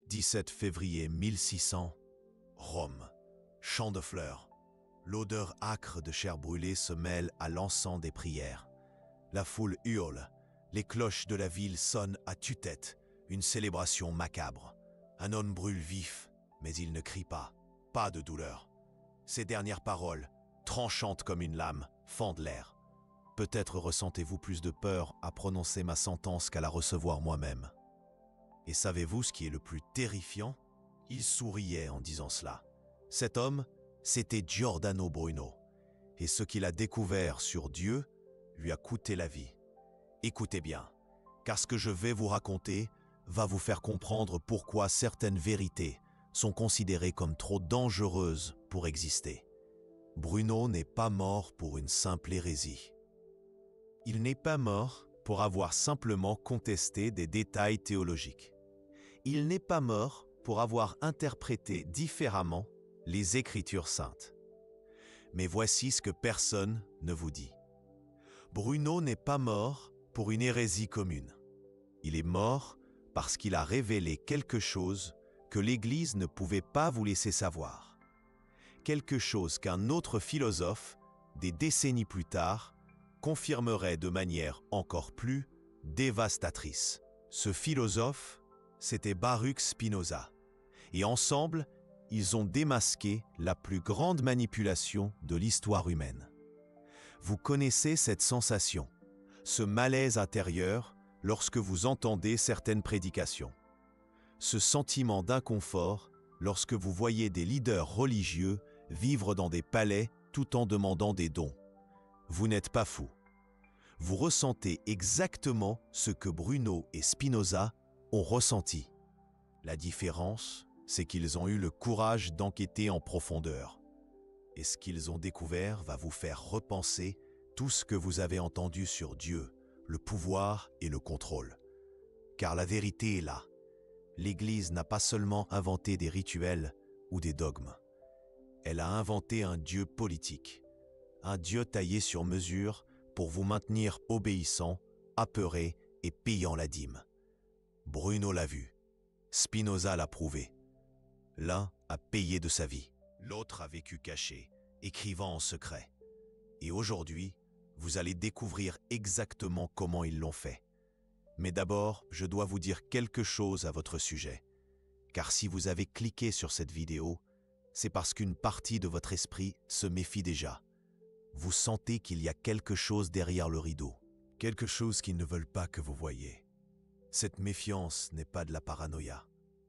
17 février 1600, Rome. Champ de fleurs. L'odeur âcre de chair brûlée se mêle à l'encens des prières. La foule hurle. Les cloches de la ville sonnent à tue-tête. Une célébration macabre. Un homme brûle vif, mais il ne crie pas. Pas de douleur. Ses dernières paroles, tranchantes comme une lame, fendent l'air. Peut-être ressentez-vous plus de peur à prononcer ma sentence qu'à la recevoir moi-même. Et savez-vous ce qui est le plus terrifiant? Il souriait en disant cela. Cet homme, c'était Giordano Bruno. Et ce qu'il a découvert sur Dieu lui a coûté la vie. Écoutez bien, car ce que je vais vous raconter va vous faire comprendre pourquoi certaines vérités sont considérées comme trop dangereuses pour exister. Bruno n'est pas mort pour une simple hérésie. Il n'est pas mort pour avoir simplement contesté des détails théologiques. Il n'est pas mort pour avoir interprété différemment les Écritures saintes. Mais voici ce que personne ne vous dit. Bruno n'est pas mort pour une hérésie commune. Il est mort parce qu'il a révélé quelque chose que l'Église ne pouvait pas vous laisser savoir. Quelque chose qu'un autre philosophe, des décennies plus tard, confirmerait de manière encore plus dévastatrice. Ce philosophe, c'était Baruch Spinoza. Et ensemble, ils ont démasqué la plus grande manipulation de l'histoire humaine. Vous connaissez cette sensation, ce malaise intérieur lorsque vous entendez certaines prédications. Ce sentiment d'inconfort lorsque vous voyez des leaders religieux vivre dans des palais tout en demandant des dons. Vous n'êtes pas fou. Vous ressentez exactement ce que Bruno et Spinoza ont ressenti. La différence, c'est qu'ils ont eu le courage d'enquêter en profondeur. Et ce qu'ils ont découvert va vous faire repenser tout ce que vous avez entendu sur Dieu, le pouvoir et le contrôle. Car la vérité est là. L'Église n'a pas seulement inventé des rituels ou des dogmes. Elle a inventé un Dieu politique, un Dieu taillé sur mesure pour vous maintenir obéissant, apeuré et payant la dîme. Bruno l'a vu. Spinoza l'a prouvé. L'un a payé de sa vie, l'autre a vécu caché, écrivant en secret. Et aujourd'hui, vous allez découvrir exactement comment ils l'ont fait. Mais d'abord, je dois vous dire quelque chose à votre sujet. Car si vous avez cliqué sur cette vidéo, c'est parce qu'une partie de votre esprit se méfie déjà. Vous sentez qu'il y a quelque chose derrière le rideau, quelque chose qu'ils ne veulent pas que vous voyiez. Cette méfiance n'est pas de la paranoïa,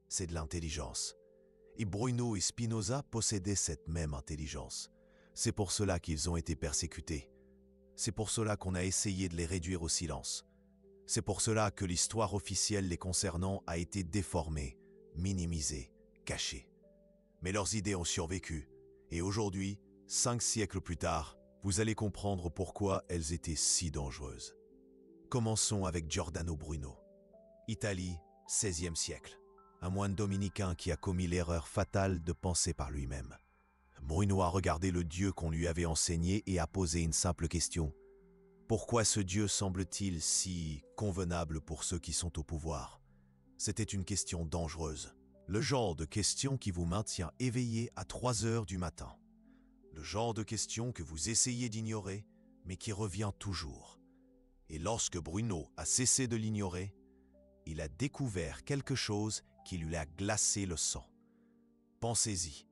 c'est de l'intelligence. Et Bruno et Spinoza possédaient cette même intelligence. C'est pour cela qu'ils ont été persécutés. C'est pour cela qu'on a essayé de les réduire au silence. C'est pour cela que l'histoire officielle les concernant a été déformée, minimisée, cachée. Mais leurs idées ont survécu. Et aujourd'hui, 5 siècles plus tard, vous allez comprendre pourquoi elles étaient si dangereuses. Commençons avec Giordano Bruno. Italie, 16e siècle. Un moine dominicain qui a commis l'erreur fatale de penser par lui-même. Bruno a regardé le Dieu qu'on lui avait enseigné et a posé une simple question. Pourquoi ce Dieu semble-t-il si convenable pour ceux qui sont au pouvoir? C'était une question dangereuse. Le genre de question qui vous maintient éveillé à 3 heures du matin. Le genre de question que vous essayez d'ignorer, mais qui revient toujours. Et lorsque Bruno a cessé de l'ignorer, il a découvert quelque chose qui lui a glacé le sang. Pensez-y.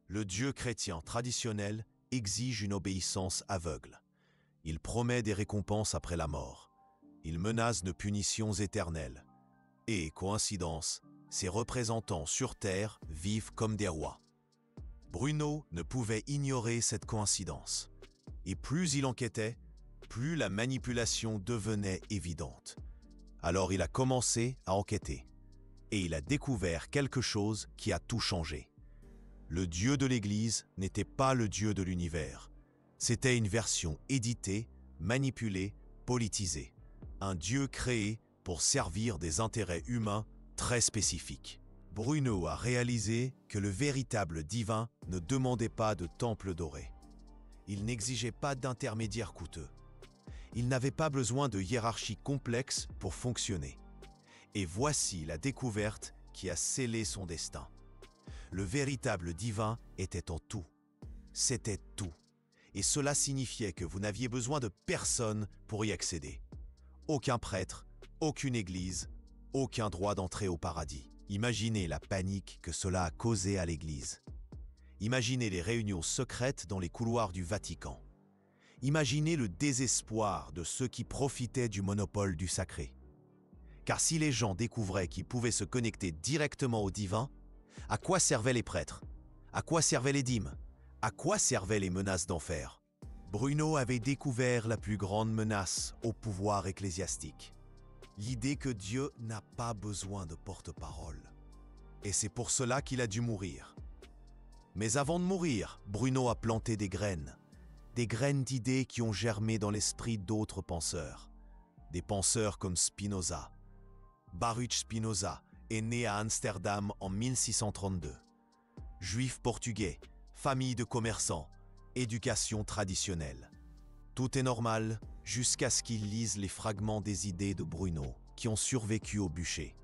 Le Dieu chrétien traditionnel exige une obéissance aveugle. Il promet des récompenses après la mort. Il menace de punitions éternelles. Et, coïncidence, ses représentants sur terre vivent comme des rois. Bruno ne pouvait ignorer cette coïncidence. Et plus il enquêtait, plus la manipulation devenait évidente. Alors il a commencé à enquêter. Et il a découvert quelque chose qui a tout changé. Le Dieu de l'Église n'était pas le Dieu de l'univers. C'était une version éditée, manipulée, politisée. Un Dieu créé pour servir des intérêts humains très spécifiques. Bruno a réalisé que le véritable divin ne demandait pas de temple doré. Il n'exigeait pas d'intermédiaires coûteux. Il n'avait pas besoin de hiérarchie complexe pour fonctionner. Et voici la découverte qui a scellé son destin. Le véritable divin était en tout. C'était tout. Et cela signifiait que vous n'aviez besoin de personne pour y accéder. Aucun prêtre, aucune église, aucun droit d'entrer au paradis. Imaginez la panique que cela a causé à l'église. Imaginez les réunions secrètes dans les couloirs du Vatican. Imaginez le désespoir de ceux qui profitaient du monopole du sacré. Car si les gens découvraient qu'ils pouvaient se connecter directement au divin, à quoi servaient les prêtres? À quoi servaient les dîmes? À quoi servaient les menaces d'enfer? Bruno avait découvert la plus grande menace au pouvoir ecclésiastique. L'idée que Dieu n'a pas besoin de porte-parole. Et c'est pour cela qu'il a dû mourir. Mais avant de mourir, Bruno a planté des graines d'idées qui ont germé dans l'esprit d'autres penseurs. Des penseurs comme Spinoza. Baruch Spinoza est né à Amsterdam en 1632. Juif portugais, famille de commerçants, éducation traditionnelle. Tout est normal jusqu'à ce qu'il lise les fragments des idées de Bruno qui ont survécu au bûcher.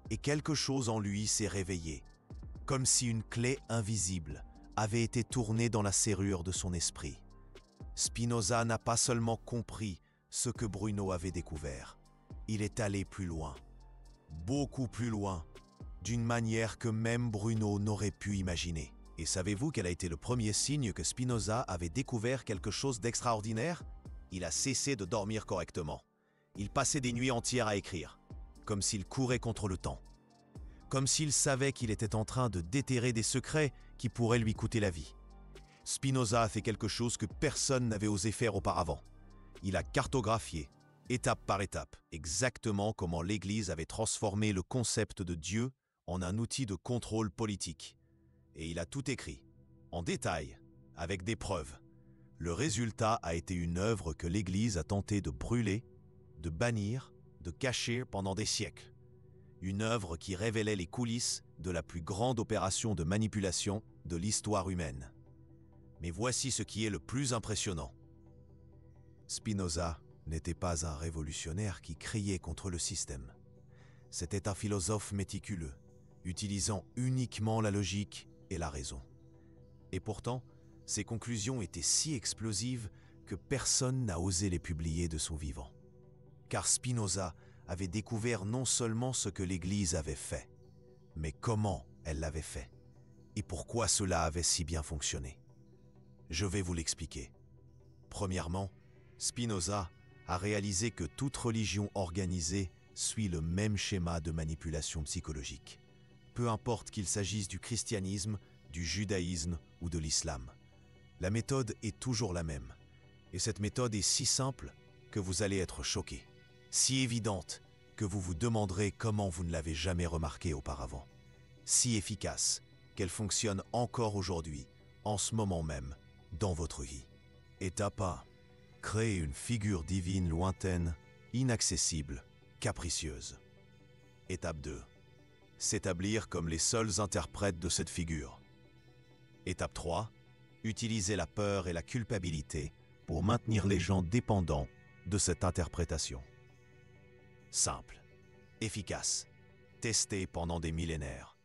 Et quelque chose en lui s'est réveillé, comme si une clé invisible avait été tournée dans la serrure de son esprit. Spinoza n'a pas seulement compris ce que Bruno avait découvert, il est allé plus loin, beaucoup plus loin, d'une manière que même Bruno n'aurait pu imaginer. Et savez-vous quel a été le premier signe que Spinoza avait découvert quelque chose d'extraordinaire? Il a cessé de dormir correctement. Il passait des nuits entières à écrire, comme s'il courait contre le temps. Comme s'il savait qu'il était en train de déterrer des secrets qui pourraient lui coûter la vie. Spinoza a fait quelque chose que personne n'avait osé faire auparavant. Il a cartographié, étape par étape, exactement comment l'Église avait transformé le concept de Dieu en un outil de contrôle politique. Et il a tout écrit, en détail, avec des preuves. Le résultat a été une œuvre que l'Église a tenté de brûler, de bannir, de cacher pendant des siècles. Une œuvre qui révélait les coulisses de la plus grande opération de manipulation de l'histoire humaine. Mais voici ce qui est le plus impressionnant. Spinoza n'était pas un révolutionnaire qui criait contre le système. C'était un philosophe méticuleux, utilisant uniquement la logique et la raison. Et pourtant, ses conclusions étaient si explosives que personne n'a osé les publier de son vivant. Car Spinoza avait découvert non seulement ce que l'Église avait fait, mais comment elle l'avait fait, et pourquoi cela avait si bien fonctionné. Je vais vous l'expliquer. Premièrement, Spinoza a réalisé que toute religion organisée suit le même schéma de manipulation psychologique, peu importe qu'il s'agisse du christianisme, du judaïsme ou de l'islam. La méthode est toujours la même, et cette méthode est si simple que vous allez être choqué, si évidente que vous vous demanderez comment vous ne l'avez jamais remarqué auparavant, si efficace qu'elle fonctionne encore aujourd'hui, en ce moment même, dans votre vie. Étape 1. Créer une figure divine lointaine, inaccessible, capricieuse. Étape 2. S'établir comme les seuls interprètes de cette figure. Étape 3. Utiliser la peur et la culpabilité pour maintenir les gens dépendants de cette interprétation. Simple, efficace, testé pendant des millénaires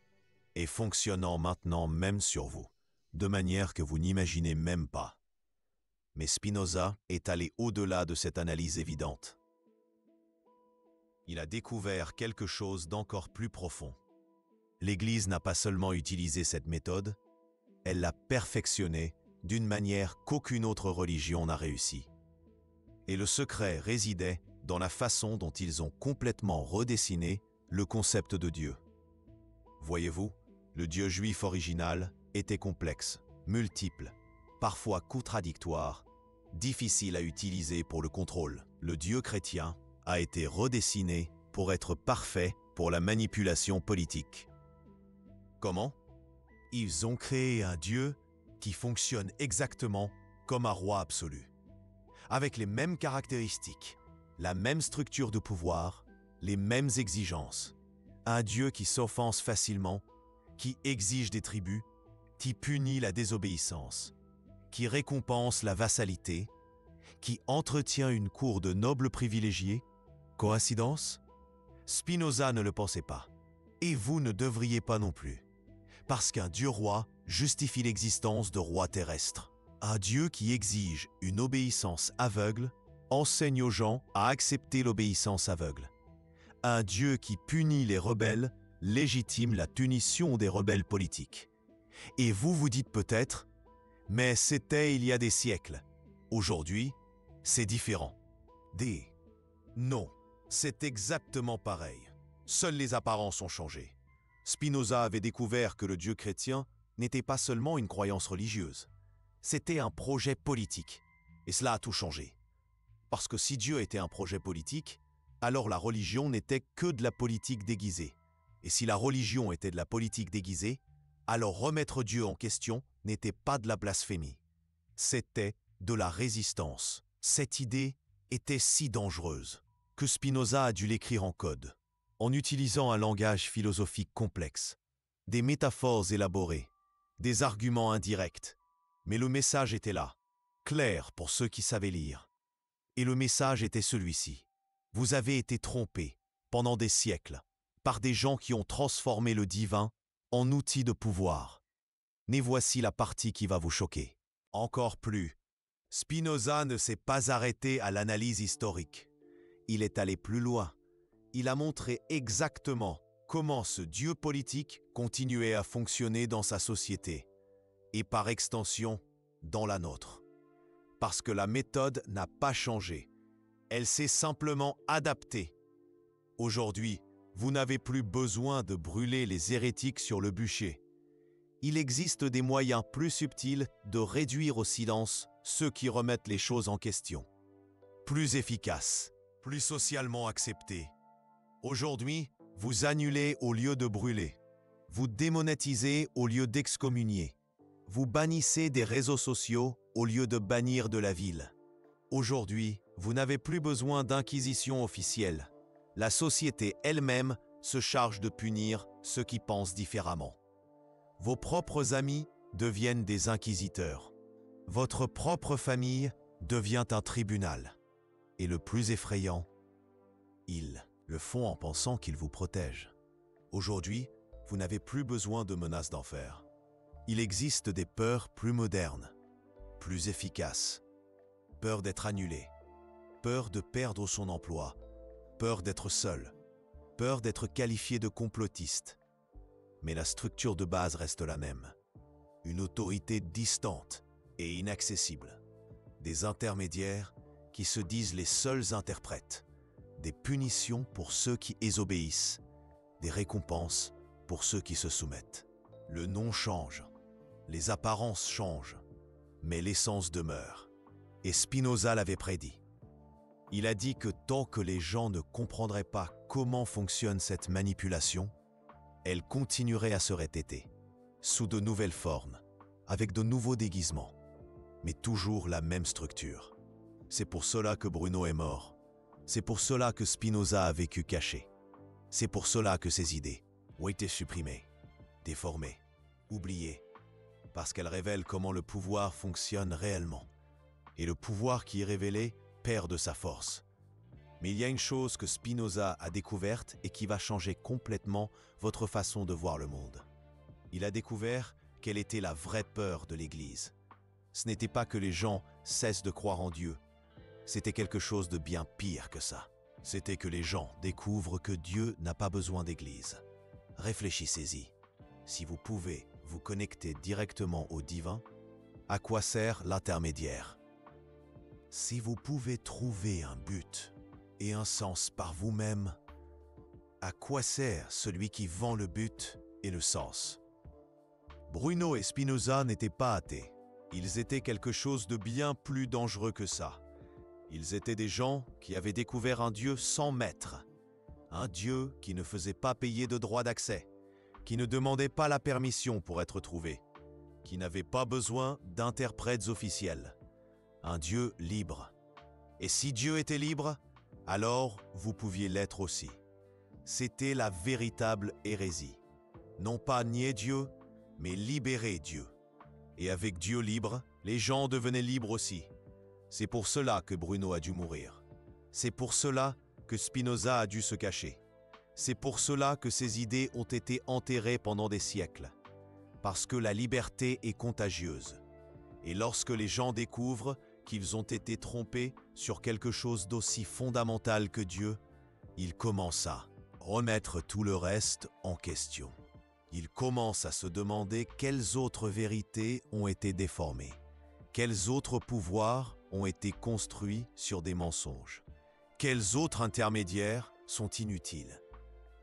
et fonctionnant maintenant même sur vous, de manière que vous n'imaginez même pas. Mais Spinoza est allé au-delà de cette analyse évidente. Il a découvert quelque chose d'encore plus profond. L'Église n'a pas seulement utilisé cette méthode, elle l'a perfectionnée d'une manière qu'aucune autre religion n'a réussi. Et le secret résidait dans la façon dont ils ont complètement redessiné le concept de Dieu. Voyez-vous, le Dieu juif original était complexe, multiple, parfois contradictoire, difficile à utiliser pour le contrôle. Le Dieu chrétien a été redessiné pour être parfait pour la manipulation politique. Comment? Ils ont créé un Dieu qui fonctionne exactement comme un roi absolu, avec les mêmes caractéristiques, la même structure de pouvoir, les mêmes exigences. Un Dieu qui s'offense facilement, qui exige des tribus, qui punit la désobéissance, qui récompense la vassalité, qui entretient une cour de nobles privilégiés. Coïncidence? Spinoza ne le pensait pas. Et vous ne devriez pas non plus. Parce qu'un Dieu roi justifie l'existence de rois terrestres. Un Dieu qui exige une obéissance aveugle enseigne aux gens à accepter l'obéissance aveugle. Un Dieu qui punit les rebelles légitime la punition des rebelles politiques. Et vous vous dites peut-être, mais c'était il y a des siècles. Aujourd'hui, c'est différent. Non, c'est exactement pareil. Seules les apparences ont changé. Spinoza avait découvert que le Dieu chrétien n'était pas seulement une croyance religieuse. C'était un projet politique. Et cela a tout changé. Parce que si Dieu était un projet politique, alors la religion n'était que de la politique déguisée. Et si la religion était de la politique déguisée, alors remettre Dieu en question n'était pas de la blasphémie. C'était de la résistance. Cette idée était si dangereuse que Spinoza a dû l'écrire en code, en utilisant un langage philosophique complexe, des métaphores élaborées, des arguments indirects. Mais le message était là, clair pour ceux qui savaient lire. Et le message était celui-ci. Vous avez été trompés pendant des siècles par des gens qui ont transformé le divin en outil de pouvoir. Mais voici la partie qui va vous choquer. Encore plus, Spinoza ne s'est pas arrêté à l'analyse historique. Il est allé plus loin. Il a montré exactement comment ce Dieu politique continuait à fonctionner dans sa société et par extension dans la nôtre. Parce que la méthode n'a pas changé. Elle s'est simplement adaptée. Aujourd'hui, vous n'avez plus besoin de brûler les hérétiques sur le bûcher. Il existe des moyens plus subtils de réduire au silence ceux qui remettent les choses en question. Plus efficaces, plus socialement acceptés. Aujourd'hui, vous annulez au lieu de brûler. Vous démonétisez au lieu d'excommunier. Vous bannissez des réseaux sociaux au lieu de bannir de la ville. Aujourd'hui, vous n'avez plus besoin d'inquisition officielle. La société elle-même se charge de punir ceux qui pensent différemment. Vos propres amis deviennent des inquisiteurs. Votre propre famille devient un tribunal. Et le plus effrayant, ils le font en pensant qu'ils vous protègent. Aujourd'hui, vous n'avez plus besoin de menaces d'enfer. Il existe des peurs plus modernes, plus efficaces. Peur d'être annulé, peur de perdre son emploi, peur d'être seul, peur d'être qualifié de complotiste. Mais la structure de base reste la même. Une autorité distante et inaccessible. Des intermédiaires qui se disent les seuls interprètes. Des punitions pour ceux qui désobéissent. Des récompenses pour ceux qui se soumettent. Le nom change. Les apparences changent. Mais l'essence demeure. Et Spinoza l'avait prédit. Il a dit que tant que les gens ne comprendraient pas comment fonctionne cette manipulation, elle continuerait à se répéter, sous de nouvelles formes, avec de nouveaux déguisements, mais toujours la même structure. C'est pour cela que Bruno est mort. C'est pour cela que Spinoza a vécu caché. C'est pour cela que ses idées ont été supprimées, déformées, oubliées, parce qu'elles révèlent comment le pouvoir fonctionne réellement. Et le pouvoir qui est révélé perd de sa force. Mais il y a une chose que Spinoza a découverte et qui va changer complètement votre façon de voir le monde. Il a découvert quelle était la vraie peur de l'Église. Ce n'était pas que les gens cessent de croire en Dieu. C'était quelque chose de bien pire que ça. C'était que les gens découvrent que Dieu n'a pas besoin d'Église. Réfléchissez-y. Si vous pouvez vous connecter directement au divin, à quoi sert l'intermédiaire? Si vous pouvez trouver un but et un sens par vous-même, à quoi sert celui qui vend le but et le sens? Bruno et Spinoza n'étaient pas athées. Ils étaient quelque chose de bien plus dangereux que ça. Ils étaient des gens qui avaient découvert un Dieu sans maître. Un Dieu qui ne faisait pas payer de droit d'accès, qui ne demandait pas la permission pour être trouvé, qui n'avait pas besoin d'interprètes officiels. Un Dieu libre. Et si Dieu était libre, alors vous pouviez l'être aussi. C'était la véritable hérésie. Non pas nier Dieu, mais libérer Dieu. Et avec Dieu libre, les gens devenaient libres aussi. C'est pour cela que Bruno a dû mourir. C'est pour cela que Spinoza a dû se cacher. C'est pour cela que ces idées ont été enterrées pendant des siècles. Parce que la liberté est contagieuse. Et lorsque les gens découvrent qu'ils ont été trompés sur quelque chose d'aussi fondamental que Dieu, ils commencent à remettre tout le reste en question. Ils commencent à se demander quelles autres vérités ont été déformées, quels autres pouvoirs ont été construits sur des mensonges, quels autres intermédiaires sont inutiles.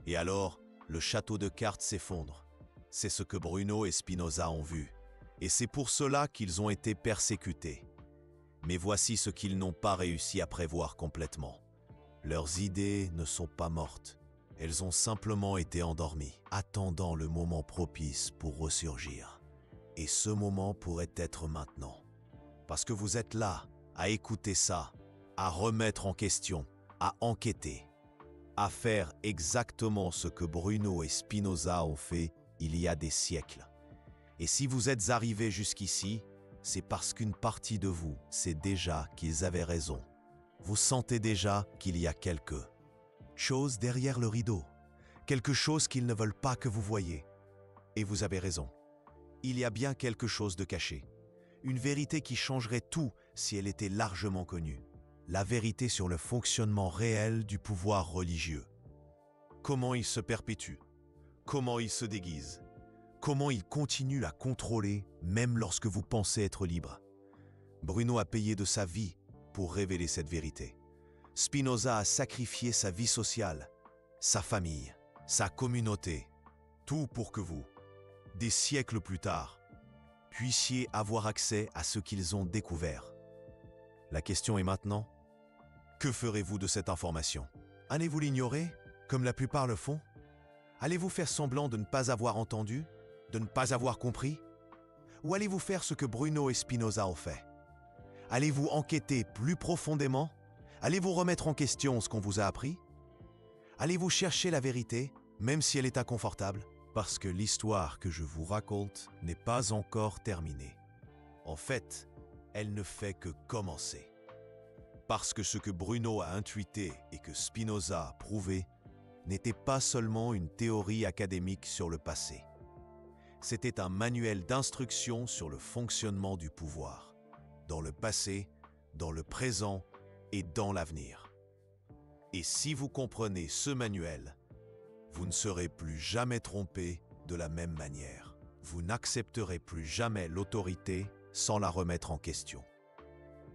Et alors, le château de cartes s'effondre. C'est ce que Bruno et Spinoza ont vu. Et c'est pour cela qu'ils ont été persécutés. Mais voici ce qu'ils n'ont pas réussi à prévoir complètement. Leurs idées ne sont pas mortes. Elles ont simplement été endormies, attendant le moment propice pour ressurgir. Et ce moment pourrait être maintenant. Parce que vous êtes là, à écouter ça, à remettre en question, à enquêter, à faire exactement ce que Bruno et Spinoza ont fait il y a des siècles. Et si vous êtes arrivés jusqu'ici, c'est parce qu'une partie de vous sait déjà qu'ils avaient raison. Vous sentez déjà qu'il y a quelque chose derrière le rideau, quelque chose qu'ils ne veulent pas que vous voyiez. Et vous avez raison. Il y a bien quelque chose de caché. Une vérité qui changerait tout si elle était largement connue. La vérité sur le fonctionnement réel du pouvoir religieux. Comment il se perpétue, comment il se déguise, comment il continue à contrôler même lorsque vous pensez être libre. Bruno a payé de sa vie pour révéler cette vérité. Spinoza a sacrifié sa vie sociale, sa famille, sa communauté, tout pour que vous, des siècles plus tard, puissiez avoir accès à ce qu'ils ont découvert. La question est maintenant, que ferez-vous de cette information? Allez-vous l'ignorer, comme la plupart le font? Allez-vous faire semblant de ne pas avoir entendu, de ne pas avoir compris? Ou allez-vous faire ce que Bruno et Spinoza ont fait? Allez-vous enquêter plus profondément? Allez-vous remettre en question ce qu'on vous a appris? Allez-vous chercher la vérité, même si elle est inconfortable? Parce que l'histoire que je vous raconte n'est pas encore terminée. En fait, elle ne fait que commencer. Parce que ce que Bruno a intuité et que Spinoza a prouvé n'était pas seulement une théorie académique sur le passé. C'était un manuel d'instruction sur le fonctionnement du pouvoir, dans le passé, dans le présent et dans l'avenir. Et si vous comprenez ce manuel, vous ne serez plus jamais trompé de la même manière. Vous n'accepterez plus jamais l'autorité sans la remettre en question.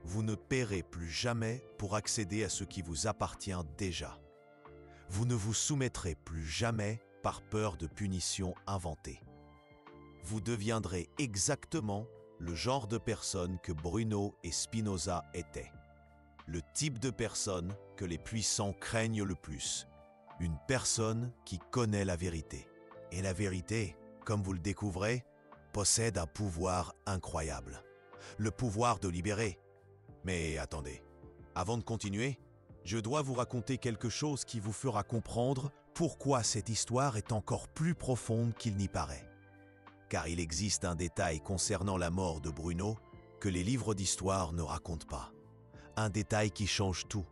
Vous ne paierez plus jamais pour accéder à ce qui vous appartient déjà. Vous ne vous soumettrez plus jamais par peur de punition inventée. Vous deviendrez exactement le genre de personne que Bruno et Spinoza étaient. Le type de personne que les puissants craignent le plus. Une personne qui connaît la vérité. Et la vérité, comme vous le découvrez, possède un pouvoir incroyable. Le pouvoir de libérer. Mais attendez, avant de continuer, je dois vous raconter quelque chose qui vous fera comprendre pourquoi cette histoire est encore plus profonde qu'il n'y paraît. Car il existe un détail concernant la mort de Bruno que les livres d'histoire ne racontent pas. Un détail qui change tout.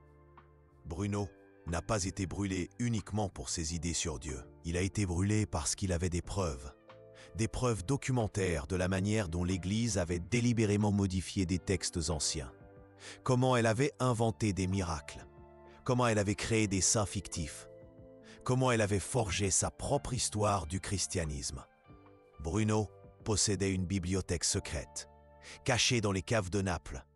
Bruno n'a pas été brûlé uniquement pour ses idées sur Dieu. Il a été brûlé parce qu'il avait des preuves documentaires de la manière dont l'Église avait délibérément modifié des textes anciens. Comment elle avait inventé des miracles, comment elle avait créé des saints fictifs, comment elle avait forgé sa propre histoire du christianisme. Bruno possédait une bibliothèque secrète, cachée dans les caves de Naples,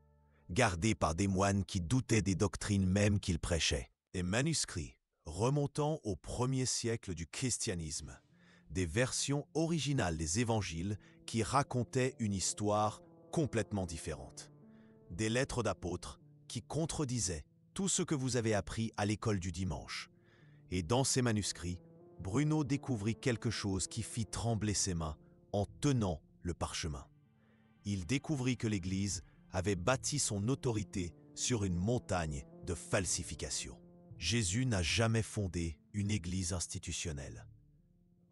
gardée par des moines qui doutaient des doctrines mêmes qu'il prêchait. Des manuscrits remontant au 1er siècle du christianisme, des versions originales des évangiles qui racontaient une histoire complètement différente. Des lettres d'apôtres qui contredisaient tout ce que vous avez appris à l'école du dimanche. Et dans ces manuscrits, Bruno découvrit quelque chose qui fit trembler ses mains en tenant le parchemin. Il découvrit que l'Église avait bâti son autorité sur une montagne de falsification. Jésus n'a jamais fondé une Église institutionnelle.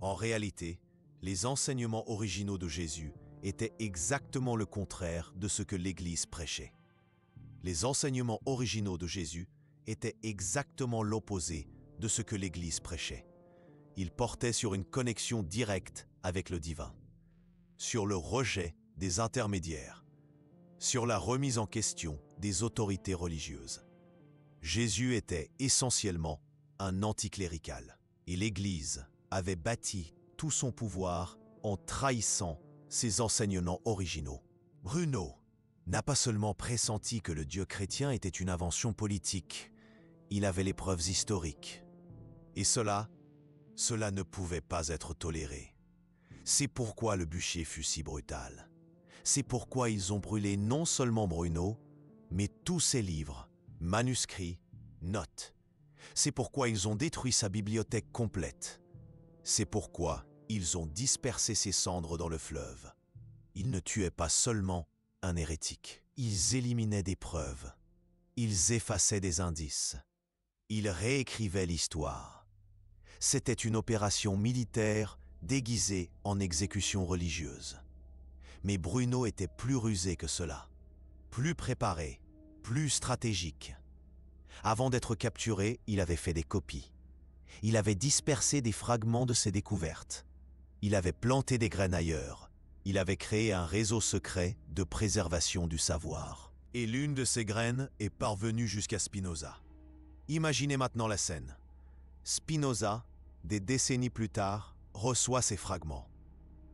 En réalité, les enseignements originaux de Jésus étaient exactement le contraire de ce que l'Église prêchait. Les enseignements originaux de Jésus étaient exactement l'opposé de ce que l'Église prêchait. Il portait sur une connexion directe avec le divin, sur le rejet des intermédiaires, sur la remise en question des autorités religieuses. Jésus était essentiellement un anticlérical, et l'Église avait bâti tout son pouvoir en trahissant ses enseignements originaux. Bruno n'a pas seulement pressenti que le Dieu chrétien était une invention politique, il avait les preuves historiques. Et cela ne pouvait pas être toléré. C'est pourquoi le bûcher fut si brutal. C'est pourquoi ils ont brûlé non seulement Bruno, mais tous ses livres, manuscrits, notes. C'est pourquoi ils ont détruit sa bibliothèque complète. C'est pourquoi ils ont dispersé ses cendres dans le fleuve. Ils ne tuaient pas seulement un hérétique. Ils éliminaient des preuves. Ils effaçaient des indices. Ils réécrivaient l'histoire. C'était une opération militaire déguisée en exécution religieuse. Mais Bruno était plus rusé que cela, plus préparé, plus stratégique. Avant d'être capturé, il avait fait des copies. Il avait dispersé des fragments de ses découvertes. Il avait planté des graines ailleurs. Il avait créé un réseau secret de préservation du savoir. Et l'une de ces graines est parvenue jusqu'à Spinoza. Imaginez maintenant la scène. Spinoza, des décennies plus tard, reçoit ces fragments,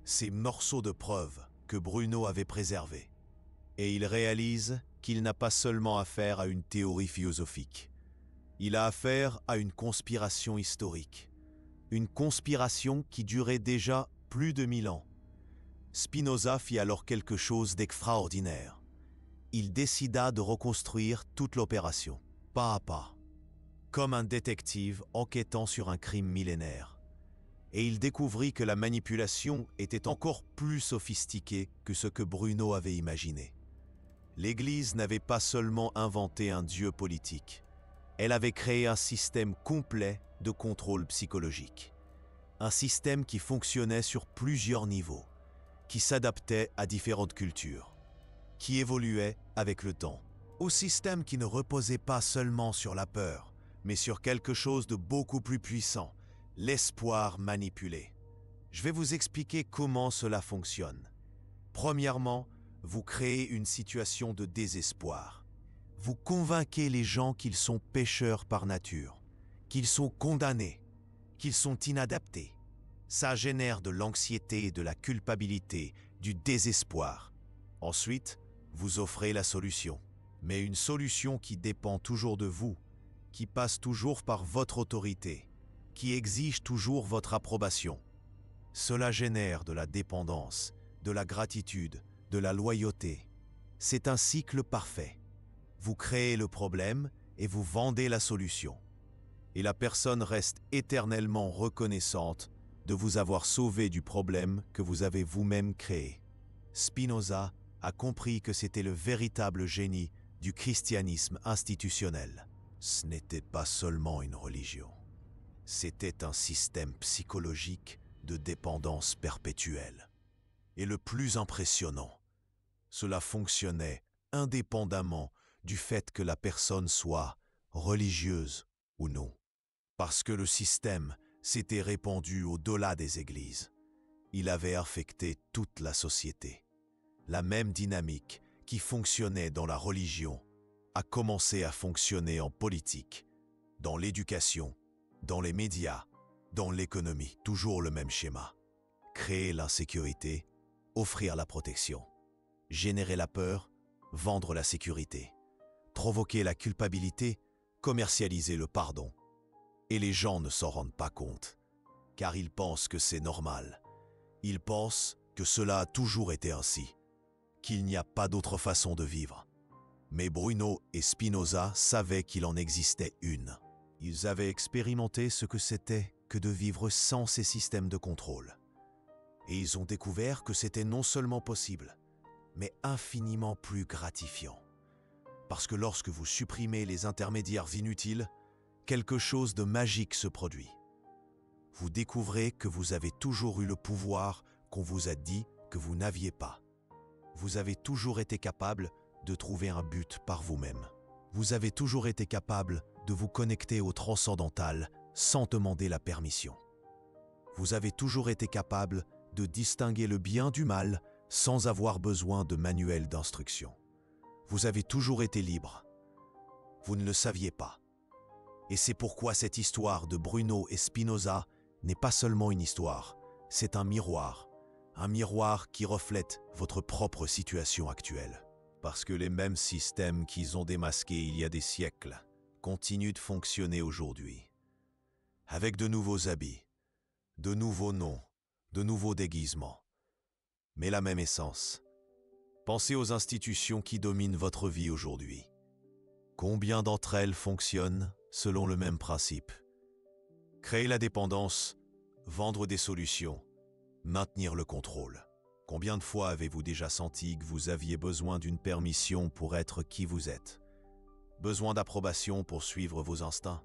ces morceaux de preuves que Bruno avait préservés. Et il réalise qu'il n'a pas seulement affaire à une théorie philosophique. Il a affaire à une conspiration historique. Une conspiration qui durait déjà plus de 1000 ans. Spinoza fit alors quelque chose d'extraordinaire. Il décida de reconstruire toute l'opération, pas à pas, comme un détective enquêtant sur un crime millénaire. Et il découvrit que la manipulation était encore plus sophistiquée que ce que Bruno avait imaginé. L'Église n'avait pas seulement inventé un dieu politique, elle avait créé un système complet de contrôle psychologique. Un système qui fonctionnait sur plusieurs niveaux, qui s'adaptait à différentes cultures, qui évoluait avec le temps. Au système qui ne reposait pas seulement sur la peur, mais sur quelque chose de beaucoup plus puissant, l'espoir manipulé. Je vais vous expliquer comment cela fonctionne. Premièrement, vous créez une situation de désespoir. Vous convainquez les gens qu'ils sont pécheurs par nature, qu'ils sont condamnés, qu'ils sont inadaptés. Ça génère de l'anxiété, de la culpabilité, du désespoir. Ensuite, vous offrez la solution. Mais une solution qui dépend toujours de vous, qui passe toujours par votre autorité, qui exige toujours votre approbation. Cela génère de la dépendance, de la gratitude, de la loyauté. C'est un cycle parfait. Vous créez le problème et vous vendez la solution. Et la personne reste éternellement reconnaissante de vous avoir sauvé du problème que vous avez vous-même créé. Spinoza a compris que c'était le véritable génie du christianisme institutionnel. Ce n'était pas seulement une religion. C'était un système psychologique de dépendance perpétuelle. Et le plus impressionnant, cela fonctionnait indépendamment du fait que la personne soit religieuse ou non. Parce que le système s'était répandu au-delà des églises. Il avait affecté toute la société. La même dynamique qui fonctionnait dans la religion a commencé à fonctionner en politique, dans l'éducation, dans les médias, dans l'économie. Toujours le même schéma. Créer l'insécurité, offrir la protection. Générer la peur, vendre la sécurité. Provoquer la culpabilité, commercialiser le pardon. Et les gens ne s'en rendent pas compte, car ils pensent que c'est normal. Ils pensent que cela a toujours été ainsi, qu'il n'y a pas d'autre façon de vivre. Mais Bruno et Spinoza savaient qu'il en existait une. Ils avaient expérimenté ce que c'était que de vivre sans ces systèmes de contrôle. Et ils ont découvert que c'était non seulement possible, mais infiniment plus gratifiant. Parce que lorsque vous supprimez les intermédiaires inutiles, quelque chose de magique se produit. Vous découvrez que vous avez toujours eu le pouvoir qu'on vous a dit que vous n'aviez pas. Vous avez toujours été capable de trouver un but par vous-même. Vous avez toujours été capable de vous connecter au transcendantal sans demander la permission. Vous avez toujours été capable de distinguer le bien du mal sans avoir besoin de manuel d'instruction. Vous avez toujours été libre. Vous ne le saviez pas. Et c'est pourquoi cette histoire de Bruno et Spinoza n'est pas seulement une histoire, c'est un miroir qui reflète votre propre situation actuelle. Parce que les mêmes systèmes qu'ils ont démasqués il y a des siècles continuent de fonctionner aujourd'hui. Avec de nouveaux habits, de nouveaux noms, de nouveaux déguisements. Mais la même essence. Pensez aux institutions qui dominent votre vie aujourd'hui. Combien d'entre elles fonctionnent selon le même principe? Créer la dépendance, vendre des solutions, maintenir le contrôle. Combien de fois avez-vous déjà senti que vous aviez besoin d'une permission pour être qui vous êtes? Besoin d'approbation pour suivre vos instincts?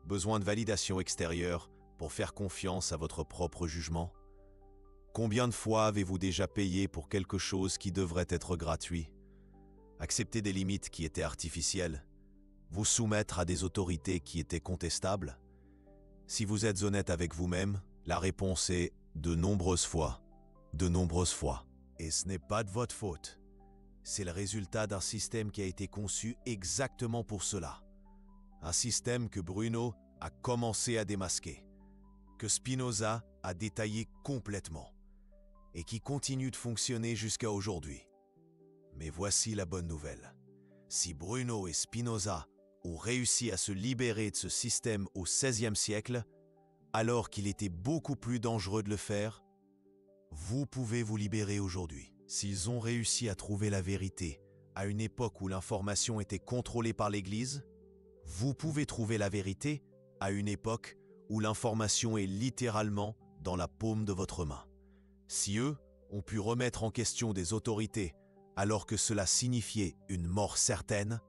Besoin de validation extérieure pour faire confiance à votre propre jugement? Combien de fois avez-vous déjà payé pour quelque chose qui devrait être gratuit? Accepter des limites qui étaient artificielles? Vous soumettre à des autorités qui étaient contestables? Si vous êtes honnête avec vous-même, la réponse est de nombreuses fois. De nombreuses fois. Et ce n'est pas de votre faute. C'est le résultat d'un système qui a été conçu exactement pour cela. Un système que Bruno a commencé à démasquer, que Spinoza a détaillé complètement, et qui continue de fonctionner jusqu'à aujourd'hui. Mais voici la bonne nouvelle. Si Bruno et Spinoza ont réussi à se libérer de ce système au XVIe siècle, alors qu'il était beaucoup plus dangereux de le faire, vous pouvez vous libérer aujourd'hui. S'ils ont réussi à trouver la vérité à une époque où l'information était contrôlée par l'Église, vous pouvez trouver la vérité à une époque où l'information est littéralement dans la paume de votre main. Si eux ont pu remettre en question des autorités alors que cela signifiait une mort certaine,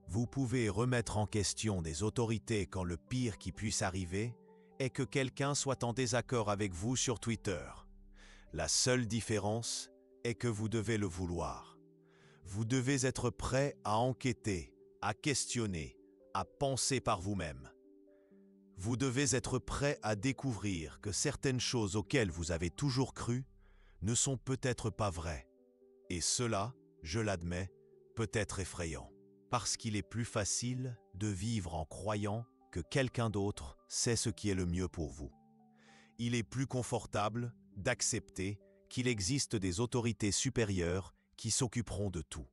vous pouvez remettre en question des autorités quand le pire qui puisse arriver est que quelqu'un soit en désaccord avec vous sur Twitter. La seule différence est que vous devez le vouloir. Vous devez être prêt à enquêter, à questionner, à penser par vous-même. Vous devez être prêt à découvrir que certaines choses auxquelles vous avez toujours cru ne sont peut-être pas vraies. Et cela, je l'admets, peut être effrayant. Parce qu'il est plus facile de vivre en croyant que quelqu'un d'autre sait ce qui est le mieux pour vous. Il est plus confortable d'accepter qu'il existe des autorités supérieures qui s'occuperont de tout.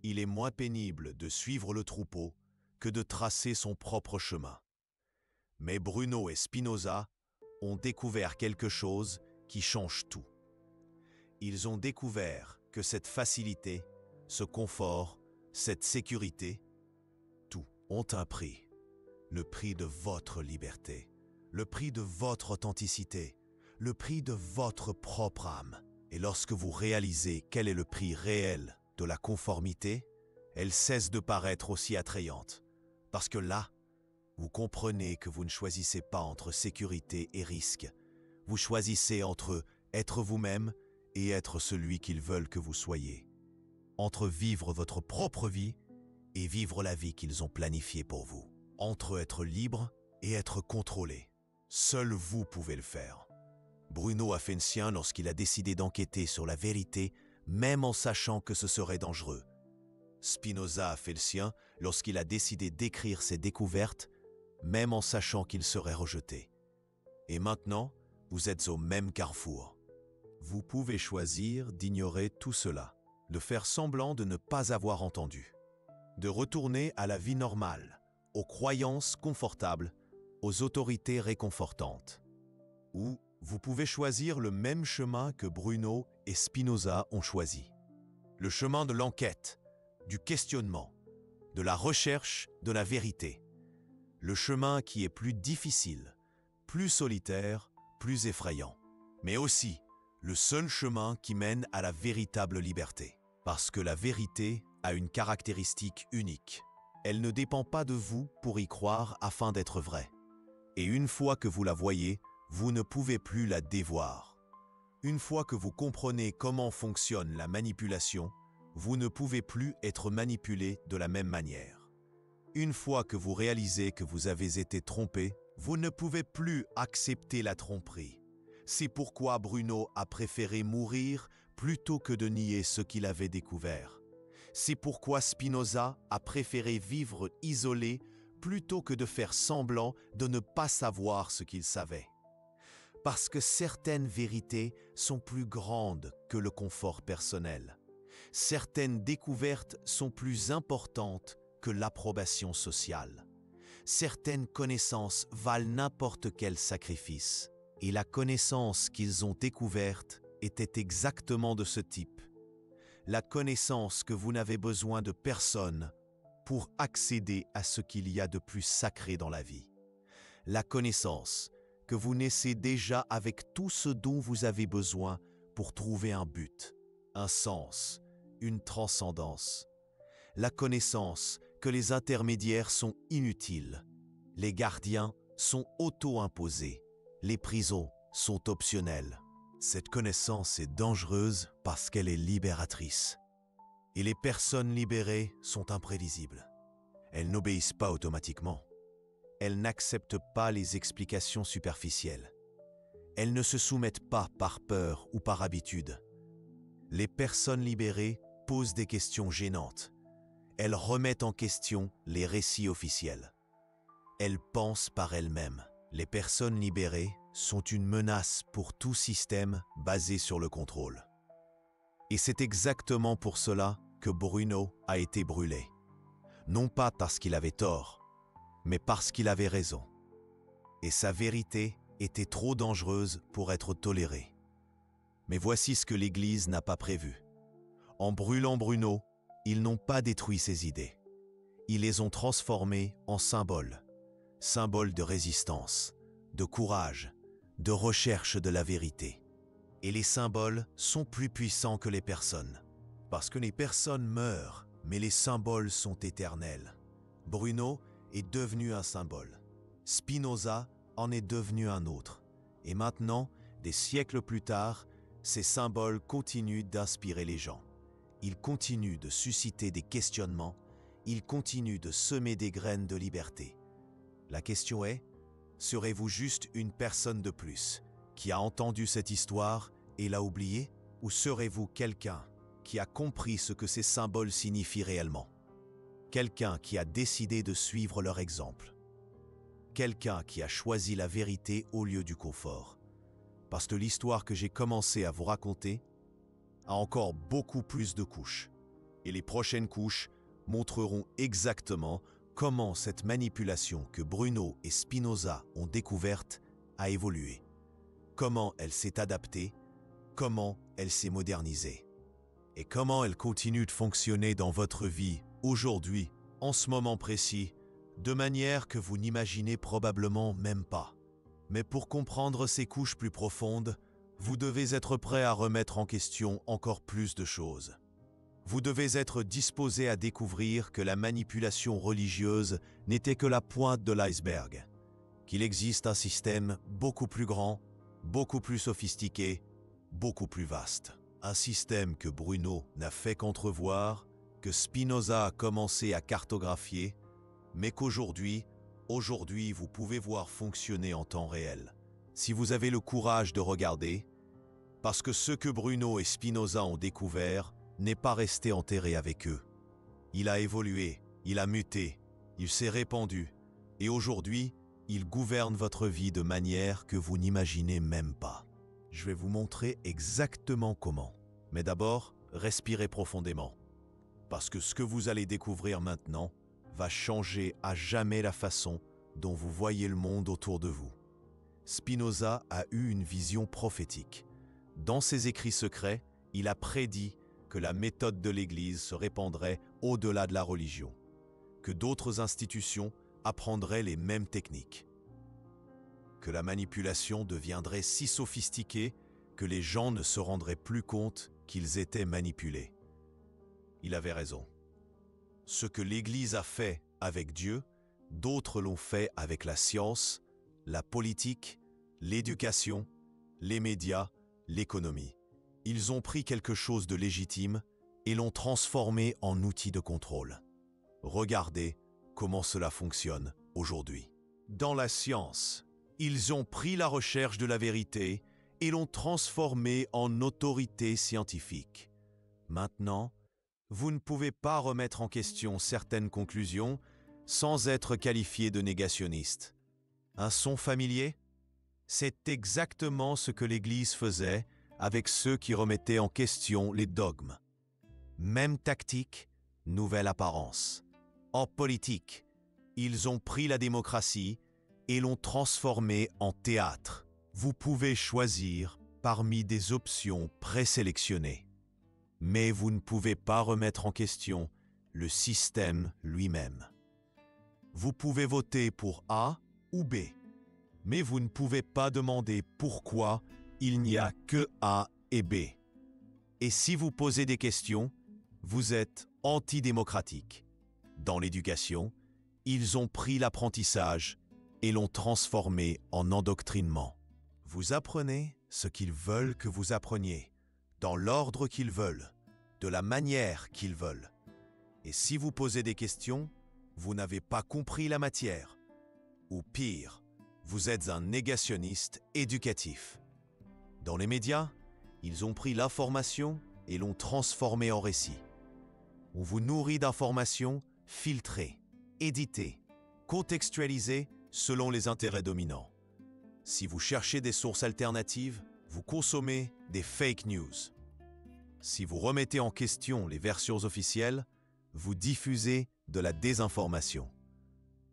Il est moins pénible de suivre le troupeau que de tracer son propre chemin. Mais Bruno et Spinoza ont découvert quelque chose qui change tout. Ils ont découvert que cette facilité, ce confort, cette sécurité, tout ont un prix. Le prix de votre liberté, le prix de votre authenticité, le prix de votre propre âme. Et lorsque vous réalisez quel est le prix réel de la conformité, elle cesse de paraître aussi attrayante. Parce que là, vous comprenez que vous ne choisissez pas entre sécurité et risque. Vous choisissez entre être vous-même et être celui qu'ils veulent que vous soyez. Entre vivre votre propre vie et vivre la vie qu'ils ont planifiée pour vous. Entre être libre et être contrôlé. Seul vous pouvez le faire. Bruno a fait le sien lorsqu'il a décidé d'enquêter sur la vérité, même en sachant que ce serait dangereux. Spinoza a fait le sien lorsqu'il a décidé d'écrire ses découvertes, même en sachant qu'il serait rejeté. Et maintenant, vous êtes au même carrefour. Vous pouvez choisir d'ignorer tout cela, de faire semblant de ne pas avoir entendu, de retourner à la vie normale, aux croyances confortables, aux autorités réconfortantes. Ou vous pouvez choisir le même chemin que Bruno et Spinoza ont choisi. Le chemin de l'enquête, du questionnement, de la recherche de la vérité. Le chemin qui est plus difficile, plus solitaire, plus effrayant. Mais aussi le seul chemin qui mène à la véritable liberté. Parce que la vérité a une caractéristique unique. Elle ne dépend pas de vous pour y croire afin d'être vraie. Et une fois que vous la voyez, vous ne pouvez plus la dévoir. Une fois que vous comprenez comment fonctionne la manipulation, vous ne pouvez plus être manipulé de la même manière. Une fois que vous réalisez que vous avez été trompé, Vous ne pouvez plus accepter la tromperie. C'est pourquoi Bruno a préféré mourir plutôt que de nier ce qu'il avait découvert. C'est pourquoi Spinoza a préféré vivre isolé plutôt que de faire semblant de ne pas savoir ce qu'il savait. Parce que certaines vérités sont plus grandes que le confort personnel. Certaines découvertes sont plus importantes que l'approbation sociale. Certaines connaissances valent n'importe quel sacrifice. Et la connaissance qu'ils ont découverte était exactement de ce type. La connaissance que vous n'avez besoin de personne pour accéder à ce qu'il y a de plus sacré dans la vie. La connaissance que vous naissez déjà avec tout ce dont vous avez besoin pour trouver un but, un sens, une transcendance. La connaissance que les intermédiaires sont inutiles, les gardiens sont auto-imposés, les prisons sont optionnelles. Cette connaissance est dangereuse parce qu'elle est libératrice. Et les personnes libérées sont imprévisibles. Elles n'obéissent pas automatiquement. Elles n'acceptent pas les explications superficielles. Elles ne se soumettent pas par peur ou par habitude. Les personnes libérées posent des questions gênantes. Elles remettent en question les récits officiels. Elles pensent par elles-mêmes. Les personnes libérées sont une menace pour tout système basé sur le contrôle. Et c'est exactement pour cela que Bruno a été brûlé. Non pas parce qu'il avait tort, mais parce qu'il avait raison. Et sa vérité était trop dangereuse pour être tolérée. Mais voici ce que l'Église n'a pas prévu. En brûlant Bruno, ils n'ont pas détruit ses idées. Ils les ont transformées en symboles. Symboles de résistance, de courage, de recherche de la vérité. Et les symboles sont plus puissants que les personnes. Parce que les personnes meurent, mais les symboles sont éternels. Bruno est devenu un symbole. Spinoza en est devenu un autre. Et maintenant, des siècles plus tard, ces symboles continuent d'inspirer les gens. Ils continuent de susciter des questionnements. Ils continuent de semer des graines de liberté. La question est, serez-vous juste une personne de plus qui a entendu cette histoire et l'a oubliée, ou serez-vous quelqu'un qui a compris ce que ces symboles signifient réellement? Quelqu'un qui a décidé de suivre leur exemple. Quelqu'un qui a choisi la vérité au lieu du confort. Parce que l'histoire que j'ai commencé à vous raconter a encore beaucoup plus de couches. Et les prochaines couches montreront exactement comment cette manipulation que Bruno et Spinoza ont découverte a évolué. Comment elle s'est adaptée, comment elle s'est modernisée. Et comment elle continue de fonctionner dans votre vie, aujourd'hui, en ce moment précis, de manière que vous n'imaginez probablement même pas. Mais pour comprendre ces couches plus profondes, vous devez être prêt à remettre en question encore plus de choses. Vous devez être disposé à découvrir que la manipulation religieuse n'était que la pointe de l'iceberg, qu'il existe un système beaucoup plus grand, beaucoup plus sophistiqué, beaucoup plus vaste. Un système que Bruno n'a fait qu'entrevoir, que Spinoza a commencé à cartographier, mais qu'aujourd'hui, vous pouvez voir fonctionner en temps réel. Si vous avez le courage de regarder, parce que ce que Bruno et Spinoza ont découvert n'est pas resté enterré avec eux. Il a évolué, il a muté, il s'est répandu, et aujourd'hui, il gouverne votre vie de manière que vous n'imaginez même pas. Je vais vous montrer exactement comment. Mais d'abord, respirez profondément. Parce que ce que vous allez découvrir maintenant va changer à jamais la façon dont vous voyez le monde autour de vous. Spinoza a eu une vision prophétique. Dans ses écrits secrets, il a prédit que la méthode de l'Église se répandrait au-delà de la religion, que d'autres institutions apprendraient les mêmes techniques, que la manipulation deviendrait si sophistiquée que les gens ne se rendraient plus compte qu'ils étaient manipulés. Il avait raison. Ce que l'Église a fait avec Dieu, d'autres l'ont fait avec la science, la politique, l'éducation, les médias, l'économie. Ils ont pris quelque chose de légitime et l'ont transformé en outil de contrôle. Regardez comment cela fonctionne aujourd'hui. Dans la science, ils ont pris la recherche de la vérité et l'ont transformée en autorité scientifique. Maintenant, vous ne pouvez pas remettre en question certaines conclusions sans être qualifié de négationniste. Un son familier? C'est exactement ce que l'Église faisait avec ceux qui remettaient en question les dogmes. Même tactique, nouvelle apparence. En politique, ils ont pris la démocratie et l'ont transformée en théâtre. Vous pouvez choisir parmi des options présélectionnées. Mais vous ne pouvez pas remettre en question le système lui-même. Vous pouvez voter pour A ou B, mais vous ne pouvez pas demander pourquoi il n'y a que A et B. Et si vous posez des questions, vous êtes antidémocratique. Dans l'éducation, ils ont pris l'apprentissage et l'ont transformé en endoctrinement. Vous apprenez ce qu'ils veulent que vous appreniez, dans l'ordre qu'ils veulent, de la manière qu'ils veulent. Et si vous posez des questions, vous n'avez pas compris la matière. Ou pire, vous êtes un négationniste éducatif. Dans les médias, ils ont pris l'information et l'ont transformée en récit. On vous nourrit d'informations filtrées, éditées, contextualisées selon les intérêts dominants. Si vous cherchez des sources alternatives, vous consommez des fake news. Si vous remettez en question les versions officielles, vous diffusez de la désinformation.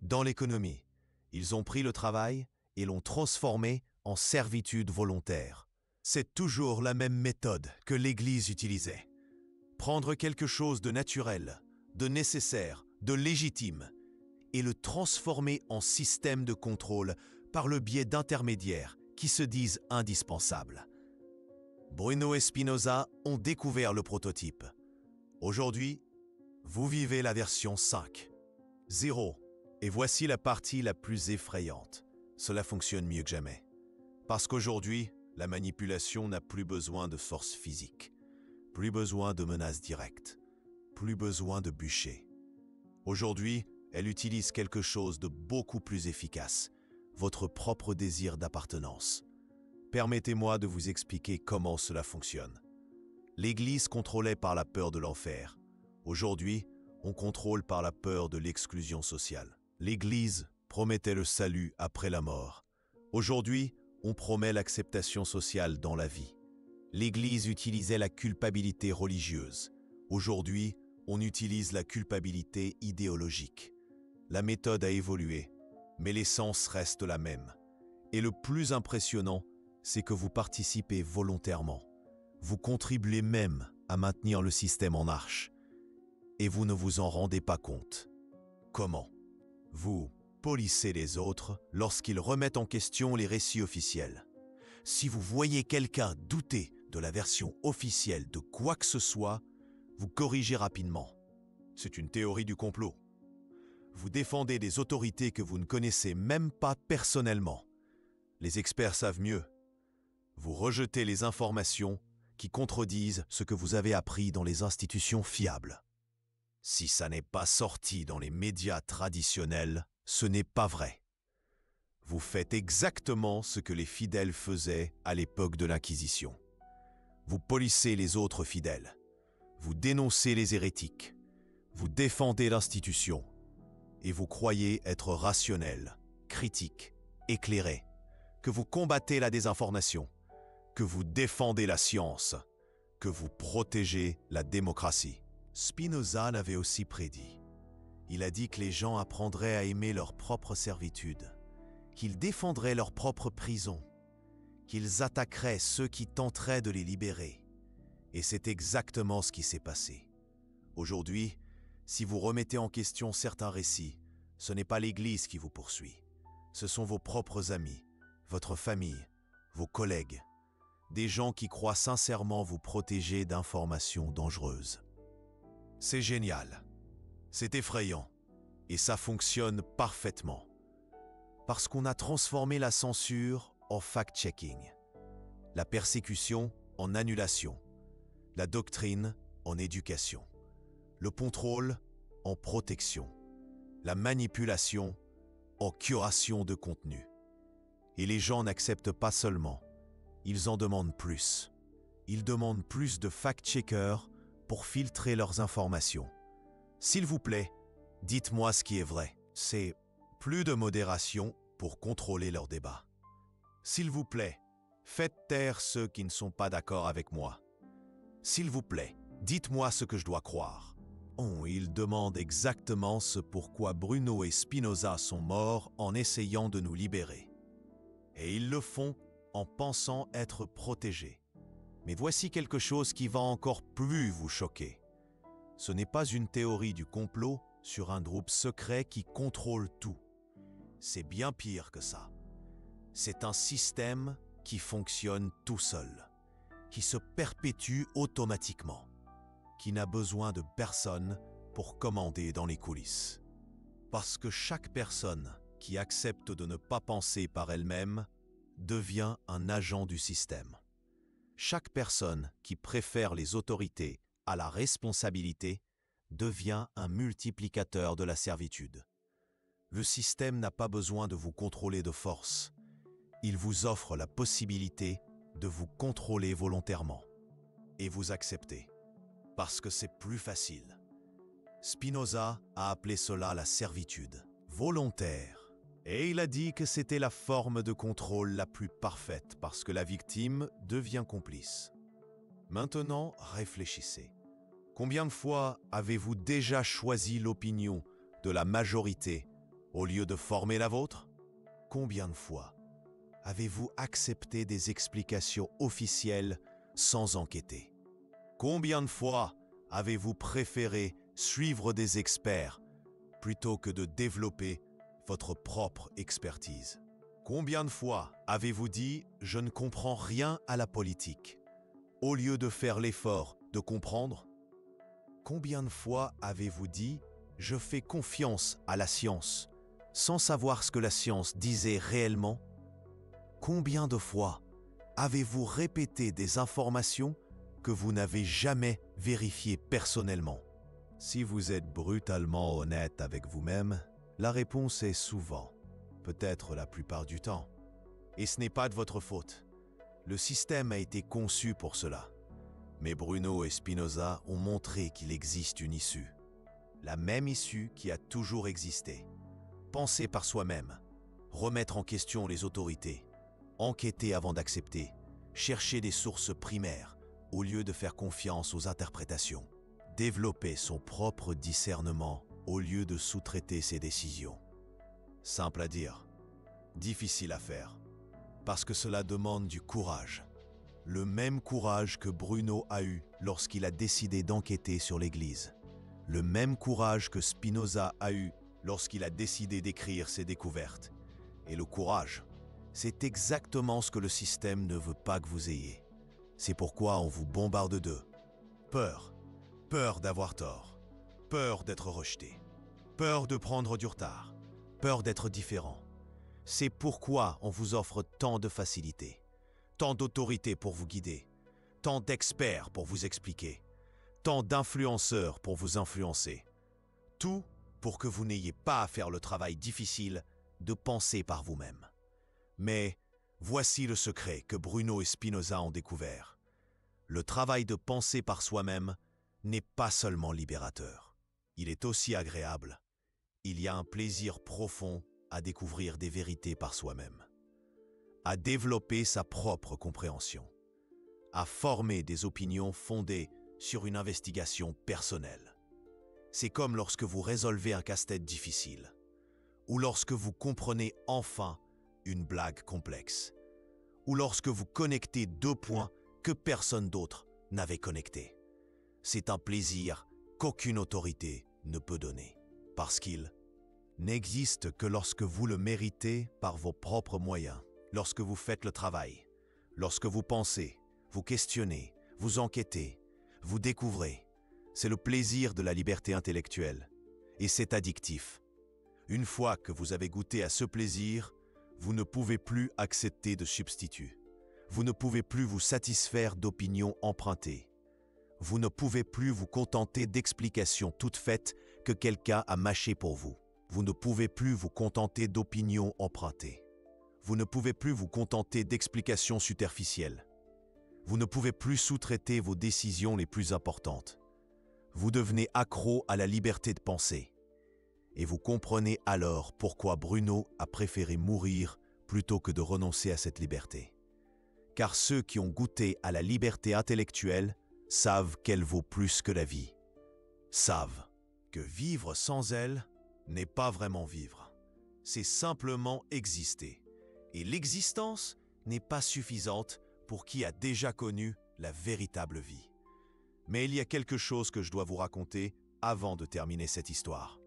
Dans l'économie, ils ont pris le travail et l'ont transformé en servitude volontaire. C'est toujours la même méthode que l'Église utilisait. Prendre quelque chose de naturel, de nécessaire, de légitime, et le transformer en système de contrôle par le biais d'intermédiaires qui se disent indispensables. Bruno et Spinoza ont découvert le prototype. Aujourd'hui, vous vivez la version 5.0. Et voici la partie la plus effrayante. Cela fonctionne mieux que jamais. Parce qu'aujourd'hui, la manipulation n'a plus besoin de force physique, plus besoin de menaces directes, plus besoin de bûchers. Aujourd'hui, elle utilise quelque chose de beaucoup plus efficace, votre propre désir d'appartenance. Permettez-moi de vous expliquer comment cela fonctionne. L'Église contrôlait par la peur de l'enfer. Aujourd'hui, on contrôle par la peur de l'exclusion sociale. L'Église promettait le salut après la mort. Aujourd'hui, on promet l'acceptation sociale dans la vie. L'Église utilisait la culpabilité religieuse. Aujourd'hui, on utilise la culpabilité idéologique. La méthode a évolué, mais l'essence reste la même. Et le plus impressionnant, c'est que vous participez volontairement. Vous contribuez même à maintenir le système en marche. Et vous ne vous en rendez pas compte. Comment? Vous polissez les autres lorsqu'ils remettent en question les récits officiels. Si vous voyez quelqu'un douter de la version officielle de quoi que ce soit, vous corrigez rapidement. C'est une théorie du complot. Vous défendez des autorités que vous ne connaissez même pas personnellement. Les experts savent mieux. Vous rejetez les informations qui contredisent ce que vous avez appris dans les institutions fiables. Si ça n'est pas sorti dans les médias traditionnels, ce n'est pas vrai. Vous faites exactement ce que les fidèles faisaient à l'époque de l'Inquisition. Vous polissez les autres fidèles. Vous dénoncez les hérétiques. Vous défendez l'institution. Et vous croyez être rationnel, critique, éclairé, que vous combattez la désinformation, que vous défendez la science, que vous protégez la démocratie. Spinoza l'avait aussi prédit. Il a dit que les gens apprendraient à aimer leur propre servitude, qu'ils défendraient leur propre prison, qu'ils attaqueraient ceux qui tenteraient de les libérer. Et c'est exactement ce qui s'est passé. Aujourd'hui, si vous remettez en question certains récits, ce n'est pas l'Église qui vous poursuit. Ce sont vos propres amis, votre famille, vos collègues, des gens qui croient sincèrement vous protéger d'informations dangereuses. C'est génial, c'est effrayant, et ça fonctionne parfaitement. Parce qu'on a transformé la censure en fact-checking, la persécution en annulation, la doctrine en éducation, le contrôle en protection, la manipulation en curation de contenu. Et les gens n'acceptent pas seulement, ils en demandent plus. Ils demandent plus de fact-checkers pour filtrer leurs informations. S'il vous plaît, dites-moi ce qui est vrai. C'est plus de modération pour contrôler leurs débats. S'il vous plaît, faites taire ceux qui ne sont pas d'accord avec moi. S'il vous plaît, dites-moi ce que je dois croire. Oh, ils demandent exactement ce pourquoi Bruno et Spinoza sont morts en essayant de nous libérer. Et ils le font en pensant être protégés. Mais voici quelque chose qui va encore plus vous choquer. Ce n'est pas une théorie du complot sur un groupe secret qui contrôle tout. C'est bien pire que ça. C'est un système qui fonctionne tout seul, qui se perpétue automatiquement, qui n'a besoin de personne pour commander dans les coulisses. Parce que chaque personne qui accepte de ne pas penser par elle-même devient un agent du système. Chaque personne qui préfère les autorités à la responsabilité devient un multiplicateur de la servitude. Le système n'a pas besoin de vous contrôler de force. Il vous offre la possibilité de vous contrôler volontairement. Et vous acceptez. Parce que c'est plus facile. Spinoza a appelé cela la servitude volontaire. Et il a dit que c'était la forme de contrôle la plus parfaite parce que la victime devient complice. Maintenant, réfléchissez. Combien de fois avez-vous déjà choisi l'opinion de la majorité au lieu de former la vôtre? Combien de fois avez-vous accepté des explications officielles sans enquêter? Combien de fois avez-vous préféré suivre des experts plutôt que de développer votre propre expertise? Combien de fois avez-vous dit « je ne comprends rien à la politique » au lieu de faire l'effort de comprendre? Combien de fois avez-vous dit « je fais confiance à la science » sans savoir ce que la science disait réellement? Combien de fois avez-vous répété des informations que vous n'avez jamais vérifiées personnellement? Si vous êtes brutalement honnête avec vous-même, la réponse est souvent, peut-être la plupart du temps. Et ce n'est pas de votre faute. Le système a été conçu pour cela. Mais Bruno et Spinoza ont montré qu'il existe une issue. La même issue qui a toujours existé. Penser par soi-même, remettre en question les autorités, enquêter avant d'accepter, chercher des sources primaires au lieu de faire confiance aux interprétations, développer son propre discernement au lieu de sous-traiter ses décisions. Simple à dire, difficile à faire, parce que cela demande du courage. Le même courage que Bruno a eu lorsqu'il a décidé d'enquêter sur l'Église. Le même courage que Spinoza a eu lorsqu'il a décidé d'écrire ses découvertes. Et le courage, c'est exactement ce que le système ne veut pas que vous ayez. C'est pourquoi on vous bombarde d'eux. Peur. Peur d'avoir tort. Peur d'être rejeté. Peur de prendre du retard. Peur d'être différent. C'est pourquoi on vous offre tant de facilités. Tant d'autorités pour vous guider. Tant d'experts pour vous expliquer. Tant d'influenceurs pour vous influencer. Tout pour que vous n'ayez pas à faire le travail difficile de penser par vous-même. Mais voici le secret que Bruno et Spinoza ont découvert. Le travail de penser par soi-même n'est pas seulement libérateur. Il est aussi agréable. Il y a un plaisir profond à découvrir des vérités par soi-même, à développer sa propre compréhension, à former des opinions fondées sur une investigation personnelle. C'est comme lorsque vous résolvez un casse-tête difficile, ou lorsque vous comprenez enfin une blague complexe, ou lorsque vous connectez deux points que personne d'autre n'avait connectés. C'est un plaisir qu'aucune autorité ne peut donner, parce qu'il n'existe que lorsque vous le méritez par vos propres moyens, lorsque vous faites le travail, lorsque vous pensez, vous questionnez, vous enquêtez, vous découvrez. C'est le plaisir de la liberté intellectuelle, et c'est addictif. Une fois que vous avez goûté à ce plaisir, vous ne pouvez plus accepter de substitut. Vous ne pouvez plus vous satisfaire d'opinions empruntées. Vous ne pouvez plus vous contenter d'explications toutes faites que quelqu'un a mâchées pour vous. Vous ne pouvez plus vous contenter d'opinions empruntées. Vous ne pouvez plus vous contenter d'explications superficielles. Vous ne pouvez plus sous-traiter vos décisions les plus importantes. Vous devenez accro à la liberté de penser. Et vous comprenez alors pourquoi Bruno a préféré mourir plutôt que de renoncer à cette liberté. Car ceux qui ont goûté à la liberté intellectuelle savent qu'elle vaut plus que la vie. Savent que vivre sans elle n'est pas vraiment vivre. C'est simplement exister. Et l'existence n'est pas suffisante pour qui a déjà connu la véritable vie. Mais il y a quelque chose que je dois vous raconter avant de terminer cette histoire.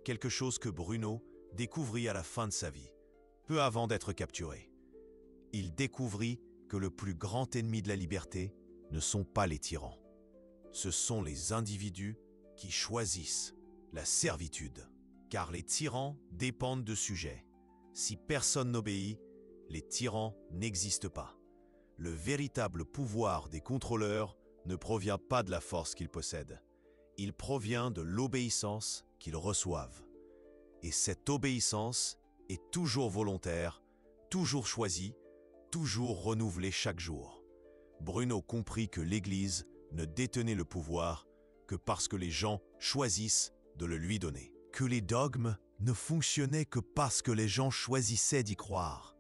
Quelque chose que Bruno découvrit à la fin de sa vie, peu avant d'être capturé. Il découvrit que le plus grand ennemi de la liberté ne sont pas les tyrans. Ce sont les individus qui choisissent la servitude. Car les tyrans dépendent de sujets. Si personne n'obéit, les tyrans n'existent pas. Le véritable pouvoir des contrôleurs ne provient pas de la force qu'ils possèdent. Il provient de l'obéissance qu'ils reçoivent. Et cette obéissance est toujours volontaire, toujours choisie, toujours renouvelée chaque jour. Bruno comprit que l'Église ne détenait le pouvoir que parce que les gens choisissent de le lui donner. Que les dogmes ne fonctionnaient que parce que les gens choisissaient d'y croire.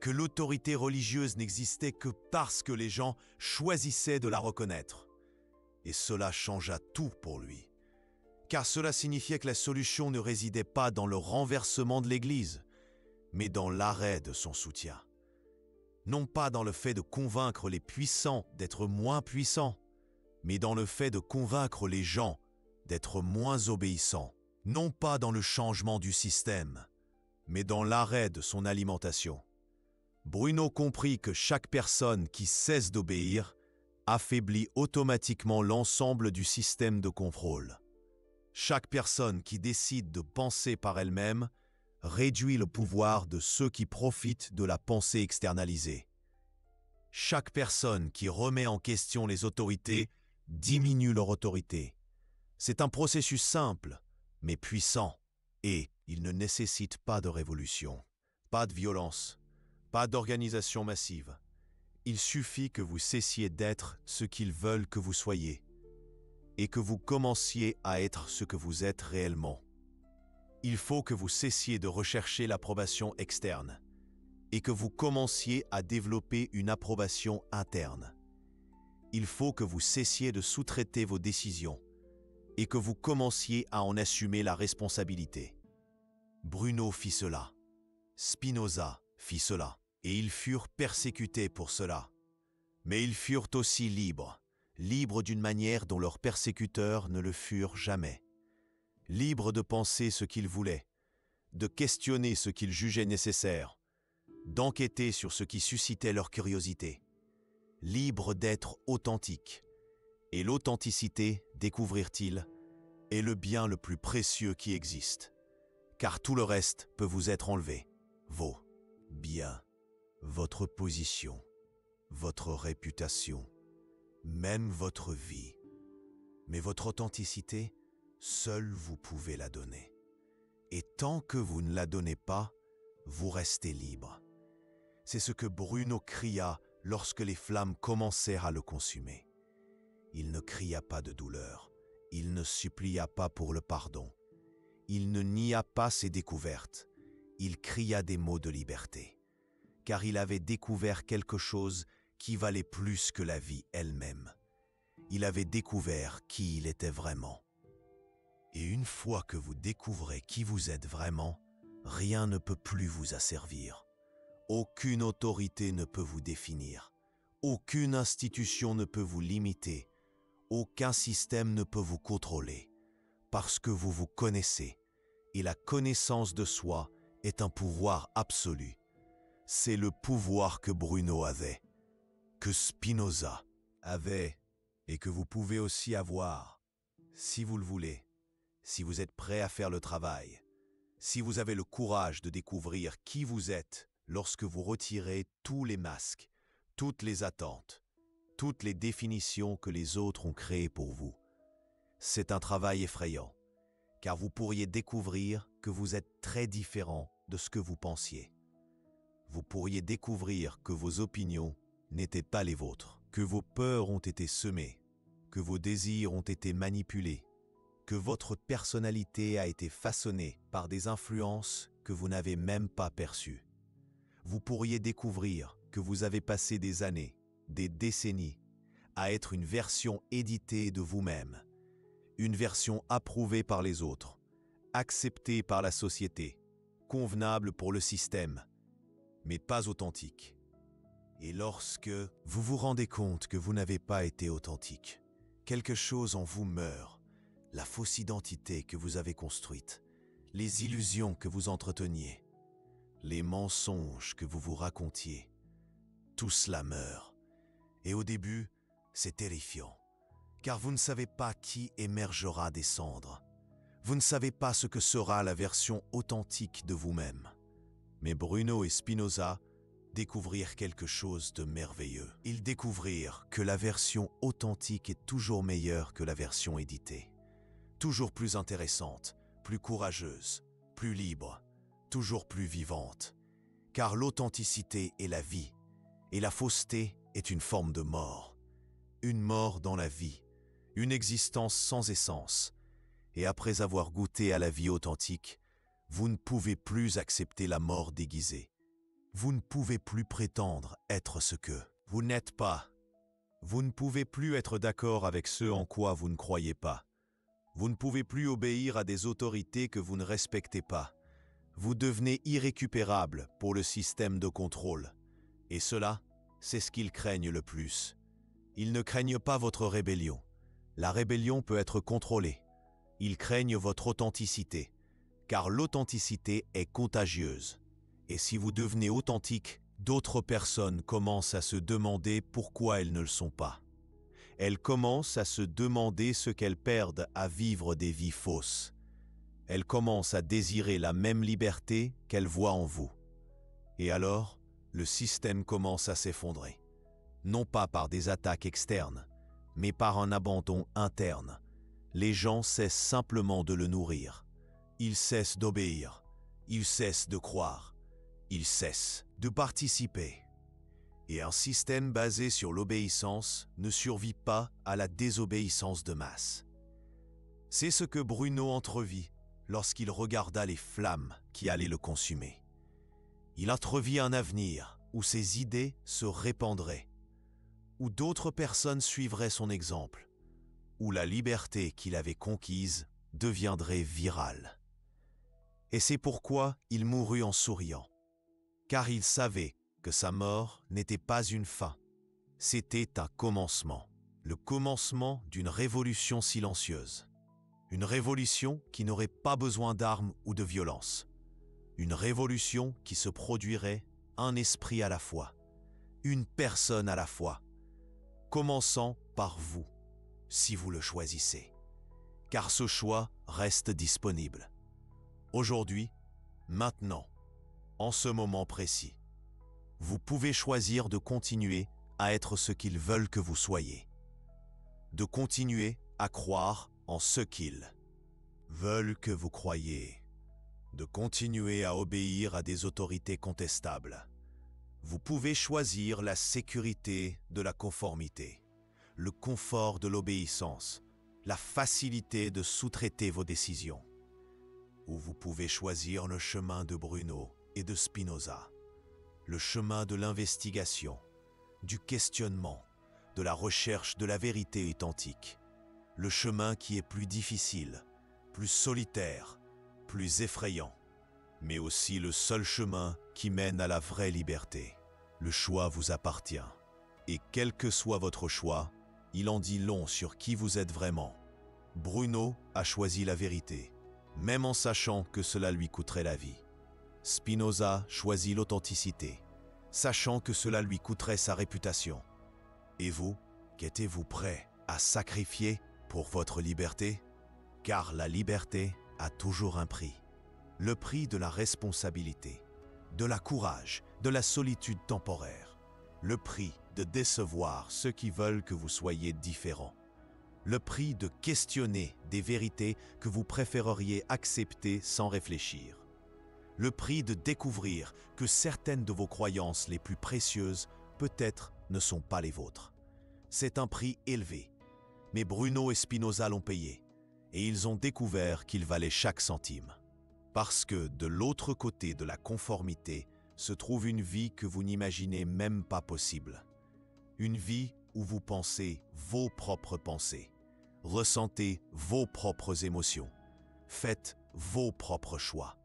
Que l'autorité religieuse n'existait que parce que les gens choisissaient de la reconnaître. Et cela changea tout pour lui. Car cela signifiait que la solution ne résidait pas dans le renversement de l'Église, mais dans l'arrêt de son soutien. Non pas dans le fait de convaincre les puissants d'être moins puissants, mais dans le fait de convaincre les gens d'être moins obéissants. Non pas dans le changement du système, mais dans l'arrêt de son alimentation. Bruno comprit que chaque personne qui cesse d'obéir affaiblit automatiquement l'ensemble du système de contrôle. Chaque personne qui décide de penser par elle-même réduit le pouvoir de ceux qui profitent de la pensée externalisée. Chaque personne qui remet en question les autorités diminue leur autorité. C'est un processus simple, mais puissant, et il ne nécessite pas de révolution, pas de violence, pas d'organisation massive. Il suffit que vous cessiez d'être ce qu'ils veulent que vous soyez, et que vous commenciez à être ce que vous êtes réellement. Il faut que vous cessiez de rechercher l'approbation externe, et que vous commenciez à développer une approbation interne. Il faut que vous cessiez de sous-traiter vos décisions, et que vous commenciez à en assumer la responsabilité. Bruno fit cela. Spinoza fit cela. Et ils furent persécutés pour cela. Mais ils furent aussi libres, libres d'une manière dont leurs persécuteurs ne le furent jamais. Libres de penser ce qu'ils voulaient, de questionner ce qu'ils jugeaient nécessaire, d'enquêter sur ce qui suscitait leur curiosité. Libres d'être authentiques. Et l'authenticité, découvrirent-ils, est le bien le plus précieux qui existe. Car tout le reste peut vous être enlevé. Vos biens, votre position, votre réputation, même votre vie. Mais votre authenticité, seul vous pouvez la donner. Et tant que vous ne la donnez pas, vous restez libre. C'est ce que Bruno cria lorsque les flammes commencèrent à le consumer. Il ne cria pas de douleur, il ne supplia pas pour le pardon. Il ne nia pas ses découvertes, il cria des mots de liberté. Car il avait découvert quelque chose qui valait plus que la vie elle-même. Il avait découvert qui il était vraiment. Et une fois que vous découvrez qui vous êtes vraiment, rien ne peut plus vous asservir. Aucune autorité ne peut vous définir. Aucune institution ne peut vous limiter. Aucun système ne peut vous contrôler. Parce que vous vous connaissez. Et la connaissance de soi est un pouvoir absolu. C'est le pouvoir que Bruno avait, que Spinoza avait, et que vous pouvez aussi avoir, si vous le voulez, si vous êtes prêt à faire le travail, si vous avez le courage de découvrir qui vous êtes lorsque vous retirez tous les masques, toutes les attentes, toutes les définitions que les autres ont créées pour vous. C'est un travail effrayant, car vous pourriez découvrir que vous êtes très différent de ce que vous pensiez. Vous pourriez découvrir que vos opinions n'étaient pas les vôtres, que vos peurs ont été semées, que vos désirs ont été manipulés, que votre personnalité a été façonnée par des influences que vous n'avez même pas perçues. Vous pourriez découvrir que vous avez passé des années, des décennies, à être une version éditée de vous-même, une version approuvée par les autres, acceptée par la société, convenable pour le système, mais pas authentique. Et lorsque vous vous rendez compte que vous n'avez pas été authentique, quelque chose en vous meurt, la fausse identité que vous avez construite, les illusions que vous entreteniez, les mensonges que vous vous racontiez, tout cela meurt. Et au début, c'est terrifiant, car vous ne savez pas qui émergera des cendres. Vous ne savez pas ce que sera la version authentique de vous-même. Mais Bruno et Spinoza découvrirent quelque chose de merveilleux. Ils découvrirent que la version authentique est toujours meilleure que la version éditée. Toujours plus intéressante, plus courageuse, plus libre, toujours plus vivante. Car l'authenticité est la vie, et la fausseté est une forme de mort. Une mort dans la vie, une existence sans essence. Et après avoir goûté à la vie authentique, vous ne pouvez plus accepter la mort déguisée. Vous ne pouvez plus prétendre être ce que vous n'êtes pas. Vous ne pouvez plus être d'accord avec ce en quoi vous ne croyez pas. Vous ne pouvez plus obéir à des autorités que vous ne respectez pas. Vous devenez irrécupérable pour le système de contrôle. Et cela, c'est ce qu'ils craignent le plus. Ils ne craignent pas votre rébellion. La rébellion peut être contrôlée. Ils craignent votre authenticité, car l'authenticité est contagieuse. Et si vous devenez authentique, d'autres personnes commencent à se demander pourquoi elles ne le sont pas. Elles commencent à se demander ce qu'elles perdent à vivre des vies fausses. Elles commencent à désirer la même liberté qu'elles voient en vous. Et alors, le système commence à s'effondrer. Non pas par des attaques externes, mais par un abandon interne. Les gens cessent simplement de le nourrir. Ils cessent d'obéir. Ils cessent de croire. Ils cessent de participer. Et un système basé sur l'obéissance ne survit pas à la désobéissance de masse. C'est ce que Bruno entrevit lorsqu'il regarda les flammes qui allaient le consumer. Il entrevit un avenir où ses idées se répandraient, où d'autres personnes suivraient son exemple, où la liberté qu'il avait conquise deviendrait virale. Et c'est pourquoi il mourut en souriant, car il savait que sa mort n'était pas une fin, c'était un commencement, le commencement d'une révolution silencieuse. Une révolution qui n'aurait pas besoin d'armes ou de violence. Une révolution qui se produirait un esprit à la fois, une personne à la fois, commençant par vous, si vous le choisissez. Car ce choix reste disponible. Aujourd'hui, maintenant, en ce moment précis, vous pouvez choisir de continuer à être ce qu'ils veulent que vous soyez. De continuer à croire en ce qu'ils veulent que vous croyiez. De continuer à obéir à des autorités contestables. Vous pouvez choisir la sécurité de la conformité, le confort de l'obéissance, la facilité de sous-traiter vos décisions. Ou vous pouvez choisir le chemin de Bruno et de Spinoza, le chemin de l'investigation, du questionnement, de la recherche de la vérité authentique, le chemin qui est plus difficile, plus solitaire, plus effrayant, mais aussi le seul chemin qui mène à la vraie liberté. Le choix vous appartient, et quel que soit votre choix, il en dit long sur qui vous êtes vraiment. Bruno a choisi la vérité, même en sachant que cela lui coûterait la vie. Spinoza choisit l'authenticité, sachant que cela lui coûterait sa réputation. Et vous, qu'êtes-vous prêt à sacrifier pour votre liberté? Car la liberté a toujours un prix. Le prix de la responsabilité, de la courage, de la solitude temporaire. Le prix de décevoir ceux qui veulent que vous soyez différent. le prix de questionner des vérités que vous préféreriez accepter sans réfléchir. Le prix de découvrir que certaines de vos croyances les plus précieuses peut-être ne sont pas les vôtres. C'est un prix élevé, mais Bruno et Spinoza l'ont payé, et ils ont découvert qu'il valait chaque centime. Parce que de l'autre côté de la conformité se trouve une vie que vous n'imaginez même pas possible. Une vie où vous pensez vos propres pensées, ressentez vos propres émotions, faites vos propres choix.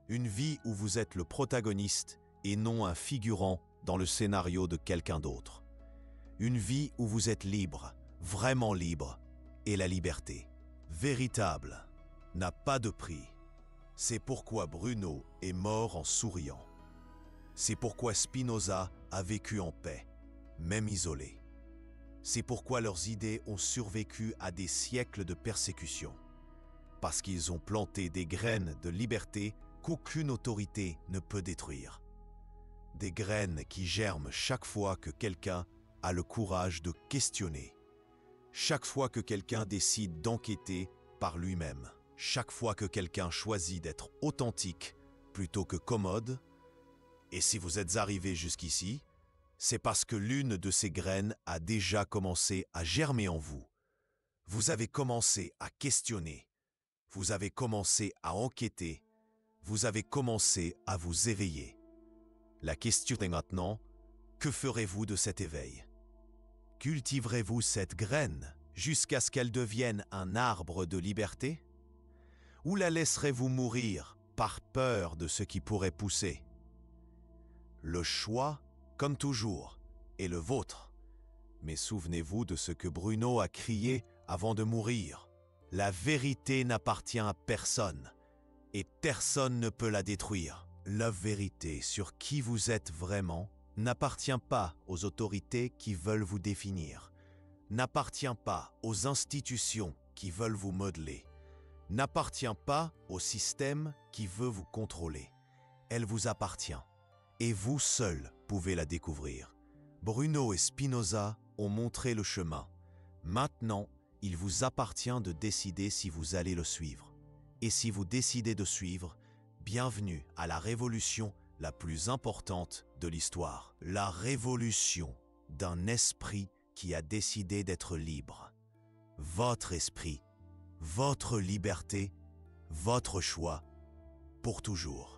Une vie où vous êtes le protagoniste et non un figurant dans le scénario de quelqu'un d'autre. Une vie où vous êtes libre, vraiment libre, et la liberté, véritable, n'a pas de prix. C'est pourquoi Bruno est mort en souriant. C'est pourquoi Spinoza a vécu en paix, même isolé. C'est pourquoi leurs idées ont survécu à des siècles de persécution. Parce qu'ils ont planté des graines de liberté qu'aucune autorité ne peut détruire. Des graines qui germent chaque fois que quelqu'un a le courage de questionner. Chaque fois que quelqu'un décide d'enquêter par lui-même. Chaque fois que quelqu'un choisit d'être authentique plutôt que commode. Et si vous êtes arrivé jusqu'ici, c'est parce que l'une de ces graines a déjà commencé à germer en vous. Vous avez commencé à questionner. Vous avez commencé à enquêter. Vous avez commencé à vous éveiller. La question est maintenant, que ferez-vous de cet éveil? Cultiverez-vous cette graine jusqu'à ce qu'elle devienne un arbre de liberté? Ou la laisserez-vous mourir par peur de ce qui pourrait pousser? Le choix, comme toujours, est le vôtre. Mais souvenez-vous de ce que Bruno a crié avant de mourir. La vérité n'appartient à personne, et personne ne peut la détruire. La vérité sur qui vous êtes vraiment n'appartient pas aux autorités qui veulent vous définir, n'appartient pas aux institutions qui veulent vous modeler, n'appartient pas au système qui veut vous contrôler. Elle vous appartient, et vous seul pouvez la découvrir. Bruno et Spinoza ont montré le chemin. Maintenant, il vous appartient de décider si vous allez le suivre. Et si vous décidez de suivre, bienvenue à la révolution la plus importante de l'histoire. La révolution d'un esprit qui a décidé d'être libre. Votre esprit, votre liberté, votre choix, pour toujours.